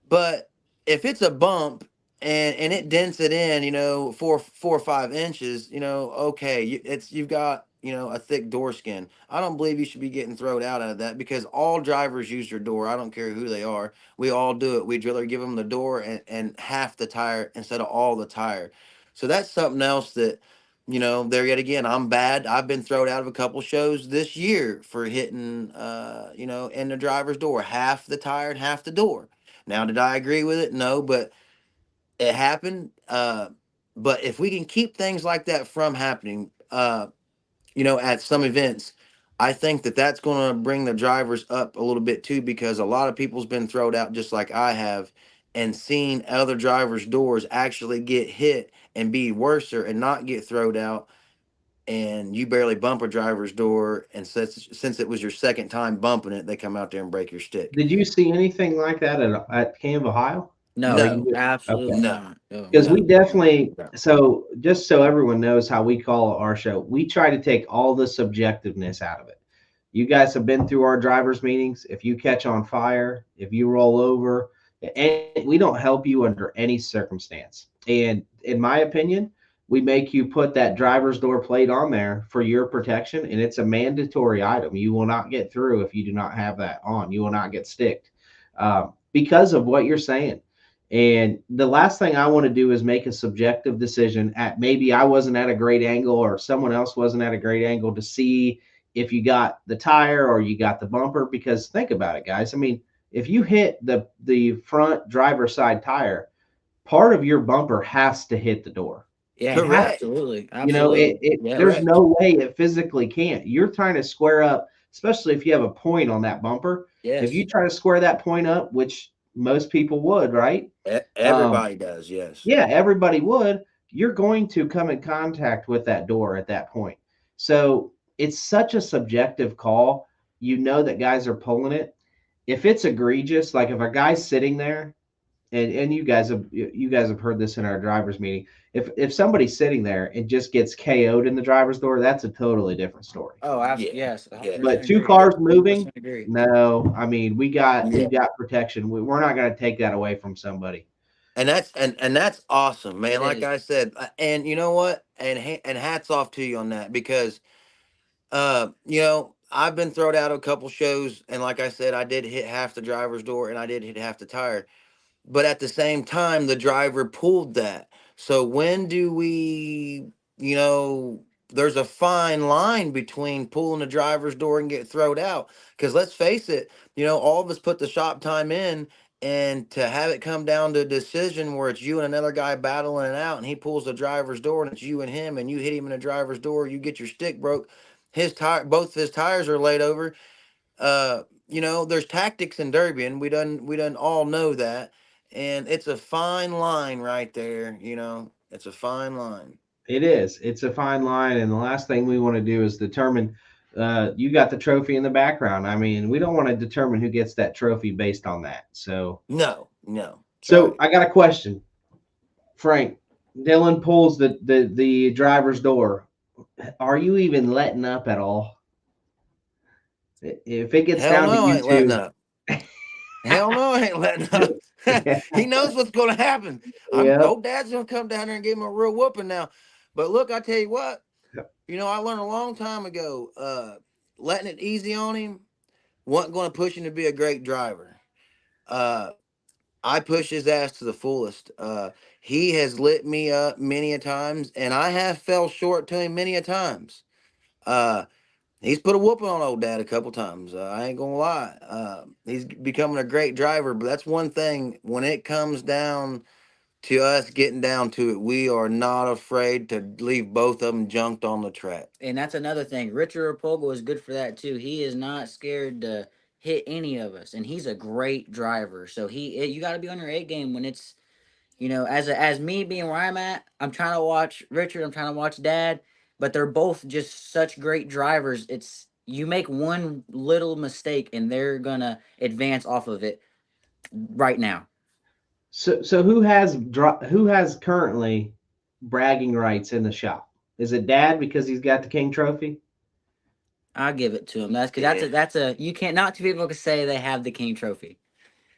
but if it's a bump and it dents it in, 4 or 5 inches, okay, you've got a thick door skin. I don't believe you should be getting thrown out of that because all drivers use their door. I don't care who they are. We all do it. We'd rather give them the door and half the tire instead of all the tire. So that's something else that there yet again, I'm bad. I've been thrown out of a couple shows this year for hitting, in the driver's door, half the tire and half the door. Now, did I agree with it? No, but it happened. But if we can keep things like that from happening, at some events, I think that that's going to bring the drivers up a little bit too, because a lot of people's been thrown out just like I have, and seen other drivers' doors actually get hit and be worser and not get thrown out, and you barely bump a driver's door, and since it was your second time bumping it, they come out there and break your stick.
Did you see anything like that at Camp Ohio? Or
no,
you
No,
just okay?
absolutely
no,
not. Oh
Because we
no.
man.
definitely, so just so everyone knows how we call our show, we try to take all the subjectiveness out of it. You guys have been through our drivers meetings. If you catch on fire, if you roll over, and we don't help you under any circumstance. And in my opinion, we make you put that driver's door plate on there for your protection, and it's a mandatory item. You will not get through if you do not have that on. You will not get sticked because of what you're saying. And the last thing I want to do is make a subjective decision at maybe I wasn't at a great angle or someone else wasn't at a great angle to see if you got the tire or you got the bumper. Because think about it, guys. I mean, if you hit the front driver's side tire, part of your bumper has to hit the door.
Yeah,
It has
Correct.
to.
absolutely,
It,
absolutely.
it there's
Yes,
Correct.
no way it physically can't. You're trying to square up, especially if you have a point on that bumper. If you
yes.
try to square that point up, which most people would, right? Um,
Everybody does, yes.
yeah, everybody would. You're going to come in contact with that door at that point. So it's such a subjective call. You know that guys are pulling it. If it's egregious, like if a guy's sitting there, and you guys have heard this in our drivers meeting. If somebody's sitting there and just gets KO'd in the driver's door, that's a totally different story.
Oh,
Yeah,
yes,
yes.
100%
But two
agree.
cars moving,
100% agree.
no. I mean, we got
Yeah.
we've got protection. We're not going to take that away from somebody.
And that's awesome, man.
It
Like
is.
I said, and you know what? And hats off to you on that, because I've been thrown out of a couple shows, and like I said, I did hit half the driver's door and I did hit half the tire. But at the same time, the driver pulled that. So when do we, you know, there's a fine line between pulling the driver's door and get thrown out. Because let's face it, all of us put the shop time in, and to have it come down to a decision where it's you and another guy battling it out, and he pulls the driver's door, and it's you and him, and you hit him in the driver's door, you get your stick broke, both of his tires are laid over. There's tactics in derby, and we done all know that, and it's a fine line right there. It's a fine line.
It is. It's a fine line, and the last thing we want to do is determine. You got the trophy in the background. I mean, we don't want to determine who gets that trophy based on that. So,
No, no, that's
so
right.
I got a question, Frank. Dillon pulls the driver's door. Are you even letting up at all? If it gets
Hell
down to
no, I
you
ain't letting
two,
up. Hell no, I ain't letting up.
yeah,
He knows what's gonna happen.
yeah.
Old Dad's gonna come down there and give him a real whooping now. But look, I tell you what, I learned a long time ago, letting it easy on him wasn't gonna push him to be a great driver. Uh, I push his ass to the fullest. He has lit me up many a times, and I have fell short to him many a times. Uh, he's put a whooping on old dad a couple times. I ain't gonna lie. He's becoming a great driver, but that's one thing. When it comes down to us getting down to it, we are not afraid to leave both of them junked on the track.
And that's another thing. Richard Rapogo is good for that too. He is not scared to hit any of us, and he's a great driver. So you got to be on your A game when it's as me being where I'm at. I'm trying to watch Richard. I'm trying to watch Dad, but they're both just such great drivers. It's you make one little mistake, and they're gonna advance off of it right now.
So who has currently bragging rights in the shop? Is it Dad because he's got the King Trophy?
I'll give it to him. That's because
Yeah.
that's a you can't not two people can say they have the King Trophy.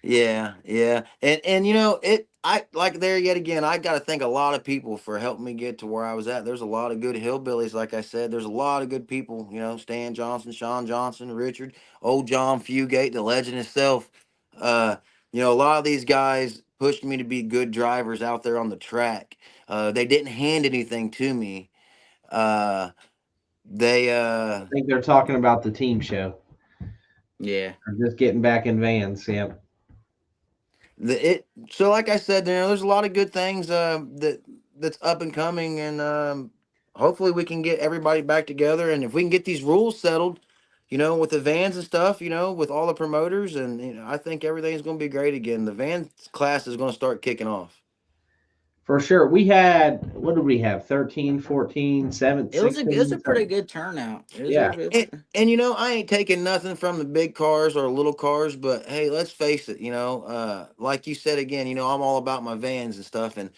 Yeah, yeah, and you know it. I like there yet again. I got to thank a lot of people for helping me get to where I was at. There's a lot of good hillbillies, like I said. There's a lot of good people. You know, Stan Johnson, Sean Johnson, Richard, old John Fugate, the legend himself. Uh, you know, a lot of these guys pushed me to be good drivers out there on the track. They didn't hand anything to me. Uh, they
I think they're talking about the team show.
Yeah.
Or just getting back in vans. Yep.
it so like I said, you know, there's a lot of good things that's up and coming, and hopefully we can get everybody back together, and if we can get these rules settled, you know, with the vans and stuff, you know, with all the promoters, and you know, I think everything's going to be great again. The van class is going to start kicking off.
For sure. We had, what did we have? 13, 14, 7,
It was
16,
a pretty
something.
good turnout.
Yeah.
And you know, I ain't taking nothing from the big cars or little cars, but hey, let's face it, you know, like you said again, you know, I'm all about my vans and stuff, and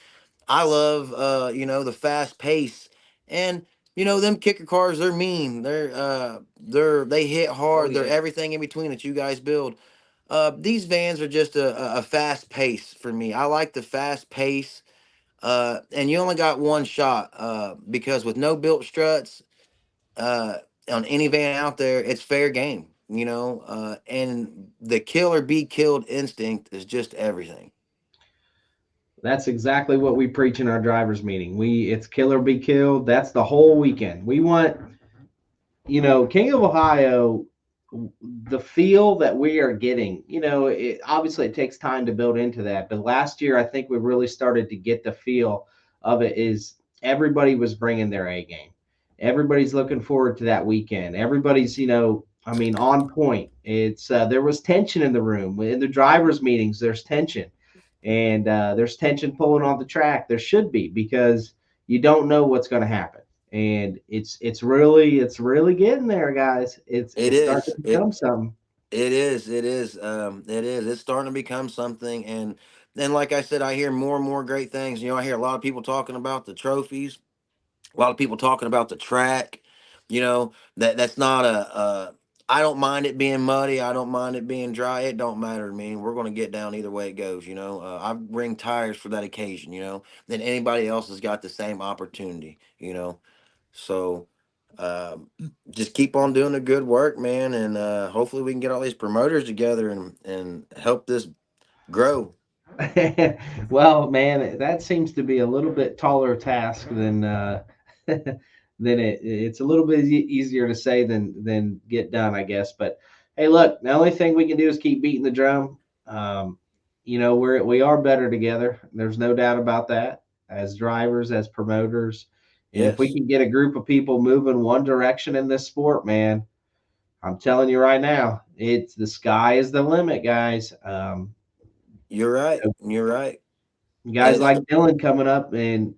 I love you know, the fast pace. And you know, them kicker cars, they're mean. They hit
Oh
hard. They're
yeah.
everything in between that you guys build. These vans are just a fast pace for me. I like the fast pace. And you only got one shot because with no built struts uh on any van out there, it's fair game, you know, and the kill or be killed instinct is just everything.
That's exactly what we preach in our drivers meeting. It's kill or be killed. That's the whole weekend. We want, King of Ohio, the feel that we are getting, obviously it takes time to build into that. But last year, I think we really started to get the feel of it is everybody was bringing their A game. Everybody's looking forward to that weekend. Everybody's, on point. There was tension in the room. In the drivers meetings, there's tension. And there's tension pulling on the track. There should be because you don't know what's going to happen, and it's really getting there, guys. It's
It
it's starting
is.
to become something.
It is. It is. It is. It's starting to become something. And then, like I said, I hear more and more great things. You know, I hear a lot of people talking about the trophies, a lot of people talking about the track. You know, that's not I don't mind it being muddy. I don't mind it being dry. It don't matter to me. We're going to get down either way it goes. You know, I bring tires for that occasion. You know, then anybody else has got the same opportunity. You know, so um, just keep on doing the good work, man, and hopefully we can get all these promoters together and help this grow.
Well, man, that seems to be a little bit taller task than it's a little bit easier to say than get done, I guess. But hey, look, the only thing we can do is keep beating the drum. We are better together. There's no doubt about that. As drivers, as promoters, and if we
Yes,
can get a group of people moving one direction in this sport, man, I'm telling you right now, it's the sky is the limit, guys.
you're right. You're right.
Guys
And
like Dillon coming up, and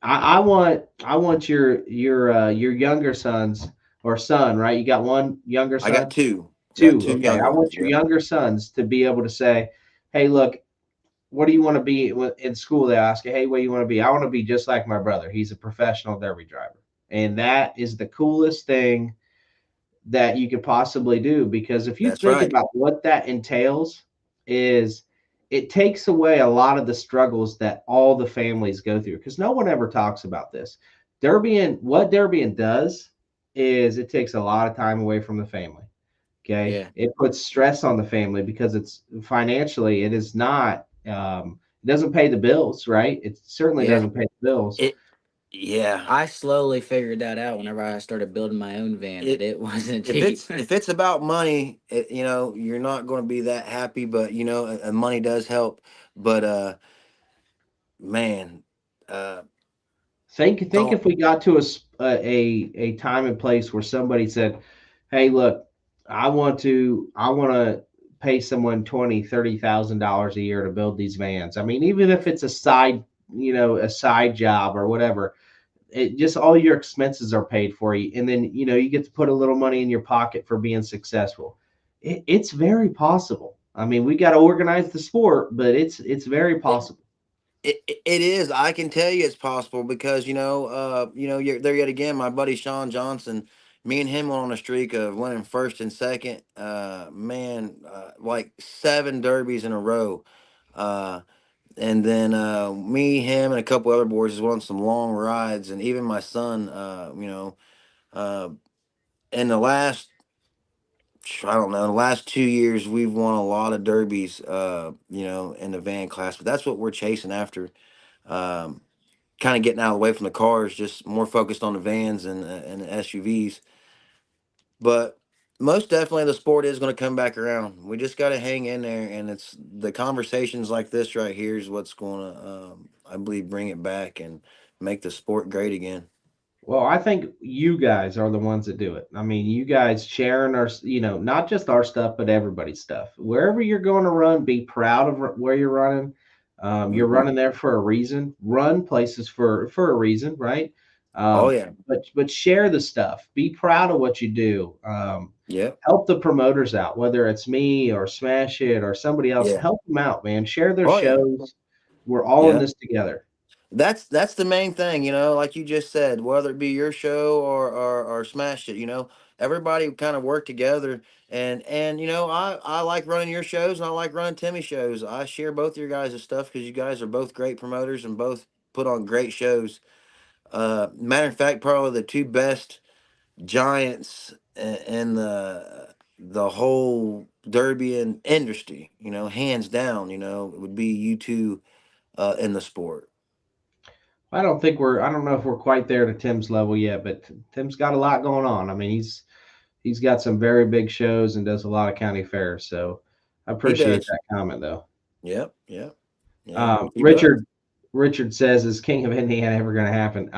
I want your younger sons or son, right? You got one younger
I got
son,
two. I got
two.
two
Okay,
younger
I
ones.
want your
Yep.
younger sons to be able to say, "Hey, look, what do you want to be in school?" They ask you, "Hey, what do you want to be?" I want to be just like my brother. He's a professional derby driver, and that is the coolest thing that you could possibly do, because if you
That's
think
right.
about what that entails, is it takes away a lot of the struggles that all the families go through, because no one ever talks about this. Derbying does is it takes a lot of time away from the family. Okay,
Yeah.
it puts stress on the family because it's financially it is not it doesn't pay the bills, right? It certainly
Yeah.
doesn't pay the bills.
It. Yeah.
I slowly figured that out whenever I started building my own van that
It.
it wasn't
If
cheap.
it's about money, you know, you're not going to be that happy. But you know, money does help. But man, uh,
Think
don't.
if we got to a time and place where somebody said, "Hey, look, I want to pay someone 20, $30,000 a year to build these vans." I mean, even if it's a side job or whatever, it just all your expenses are paid for you, and then you get to put a little money in your pocket for being successful. It's very possible. I mean, we got to organize the sport, but it's very possible.
It is. I can tell you it's possible because you know, you're there yet again. My buddy Sean Johnson. Me and him went on a streak of winning first and second. Man, like 7 derbies in a row. Uh, and then me, him, and a couple other boys just went on some long rides, and even my son. Uh, in the last, I don't know, the last 2 years, we've won a lot of derbies. In the van class, but that's what we're chasing after. Um, Kind of getting out of the way from the cars, just more focused on the vans and the SUVs. But most definitely, the sport is going to come back around. We just got to hang in there, and it's the conversations like this right here is what's going to, I believe, bring it back and make the sport great again.
Well, I think you guys are the ones that do it. I mean, you guys sharing our, not just our stuff, but everybody's stuff. Wherever you're going to run, be proud of where you're running. You're
Hmm.
running there for a reason. Run places for a reason, right?
Oh yeah,
But share the stuff. Be proud of what you do.
yeah,
Help the promoters out, whether it's me or Smash It or somebody else.
yeah.
Help them out, man. Share their
Oh yeah,
shows. We're all in
yeah.
this together.
That's the main thing, like you just said, whether it be your show or Smash It, everybody kind of work together. And I like running your shows and I like running Timmy's shows. I share both your guys' stuff because you guys are both great promoters and both put on great shows. Matter of fact, probably the two best giants in the whole derby and industry, hands down, would be you two in the sport.
I don't know if we're quite there to Tim's level yet, but Tim's got a lot going on. I mean, he's got some very big shows and does a lot of county fairs. So I
He
appreciate
does.
that comment though.
Yep, yep, yep. He does.
Richard says, "Is King of Indiana ever going to happen?"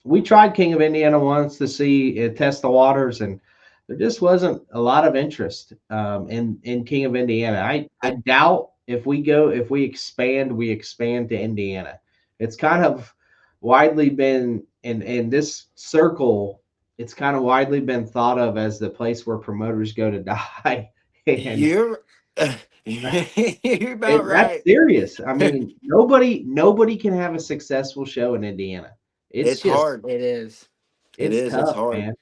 We tried King of Indiana once to see test the waters, and there just wasn't a lot of interest in King of Indiana. I doubt if we expand, we expand to Indiana. It's kind of widely been in this circle. It's kind of widely been thought of as the place where promoters go to die, and
You're you're about
that's
right.
serious. I mean, nobody can have a successful show in Indiana. It's
It's
just
hard.
It is.
It
it's
is. It's
tough,
hard.
man.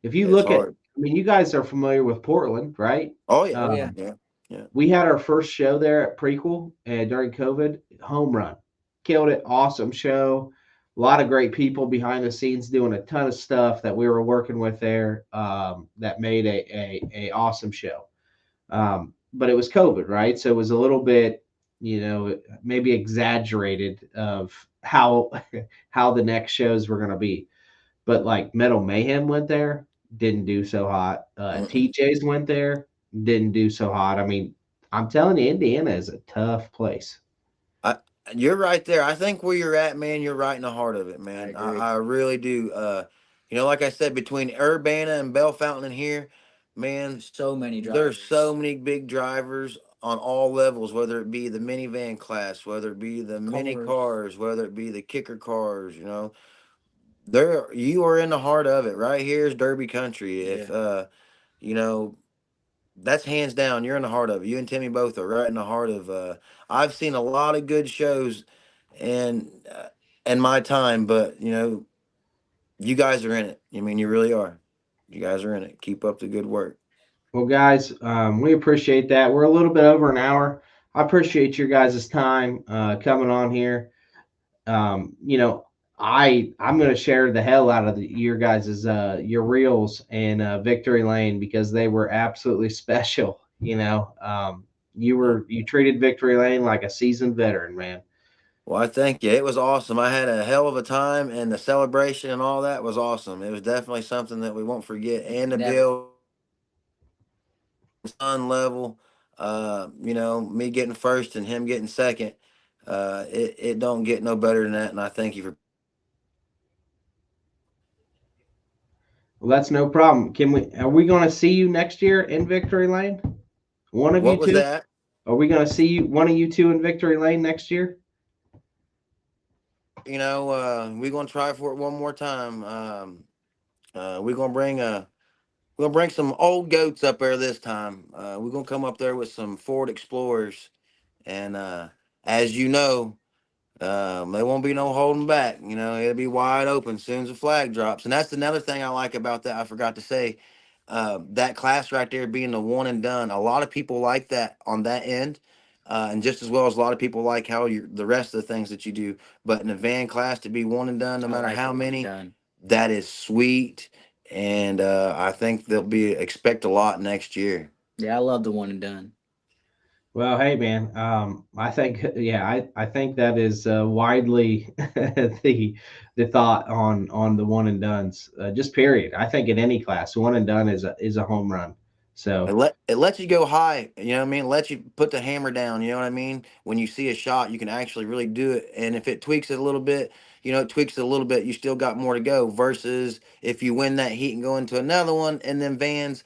If you
It's
look at,
hard.
I mean, you guys are familiar with Portland, right?
Oh yeah.
Oh yeah.
Yeah. Yeah.
We had our first show there at Prequel during COVID. Home run, killed it. Awesome show. A lot of great people behind the scenes doing a ton of stuff that we were working with there. That made a awesome show. But it was COVID, right? So it was a little bit, maybe exaggerated of how how the next shows were going to be. But like Metal Mayhem went there, didn't do so hot.
Mm-mm.
TJ's went there, didn't do so hot. I mean, I'm telling you, Indiana is a tough place.
I, you're right there. I think where you're at, man, you're right in the heart of it,
I
man.
agree.
I really do. Like I said, between Urbana and Bell Fountain in here, man,
So many
there's so
drivers.
many big drivers on all levels, whether it be the minivan class, whether it be the mini
Cars.
cars, whether it be the kicker cars, there you are in the heart of it. Right here is Derby country. If
Yeah.
you know that's hands down, you're in the heart of it. You and Timmy both are right in the heart of I've seen a lot of good shows and in my time, but you guys are in it. I mean, you really are. You guys are in it. Keep up the good work.
Well, guys, we appreciate that. We're a little bit over an hour. I appreciate your guys' time coming on here. um, you know, I'm gonna share the hell out of your guys's your reels and Victory Lane because they were absolutely special. You treated Victory Lane like a seasoned veteran, man.
Well, I thank you. It was awesome. I had a hell of a time, and the celebration and all that was awesome. It was definitely something that we won't forget. And the
Never.
deal, son level, me getting first and him getting second, it don't get no better than that. And I thank you for
Well, that's no problem. Can we? Are we going to see you next year in Victory Lane? One of you
what was
two?
that?
Are we going to see you? One of you two in Victory Lane next year?
We're gonna try for it one more time. We're gonna bring some old goats up there this time. We're gonna come up there with some Ford Explorers, and as you know. There won't be no holding back. You know, it'll be wide open as soon as the flag drops. And that's another thing I like about that. I forgot to say, that class right there being the one and done. A lot of people like that on that end, and just as well as a lot of people like how you the rest of the things that you do. But in a van class to be one and done, no
I
matter
like
how
the one and
many,
done.
that is sweet. And I think they'll be expect a lot next year.
Yeah, I love the one and done.
Well, hey man, I think yeah, I think that is widely the thought on the one and dones. Just period. I think in any class, one and done is a home run. So
It lets you go high, you know what I mean? It lets you put the hammer down, you know what I mean? When you see a shot, you can actually really do it. And if it tweaks it a little bit, you know, it tweaks it a little bit, you still got more to go. Versus if you win that heat and go into another one, and then vans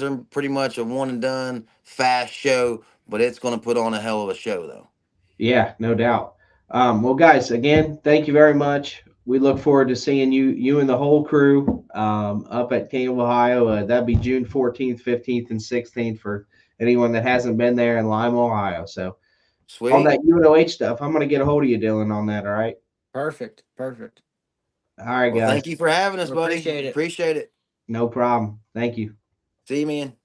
are pretty much a one and done fast show, but it's going to put on a hell of a show though.
yeah, no doubt. Well, guys, again, thank you very much. We look forward to seeing you and the whole crew up at King of Ohio. That'd be June 14th, 15th, and 16th for anyone that hasn't been there in Lima, Ohio. So on
Sweet.
that UNOH stuff, I'm gonna get a hold of you, Dylan, on that. All right.
Perfect. Perfect.
All right,
Well,
guys.
thank you for having us,
We
buddy.
appreciate it.
Appreciate it.
No problem. Thank you.
See you, man.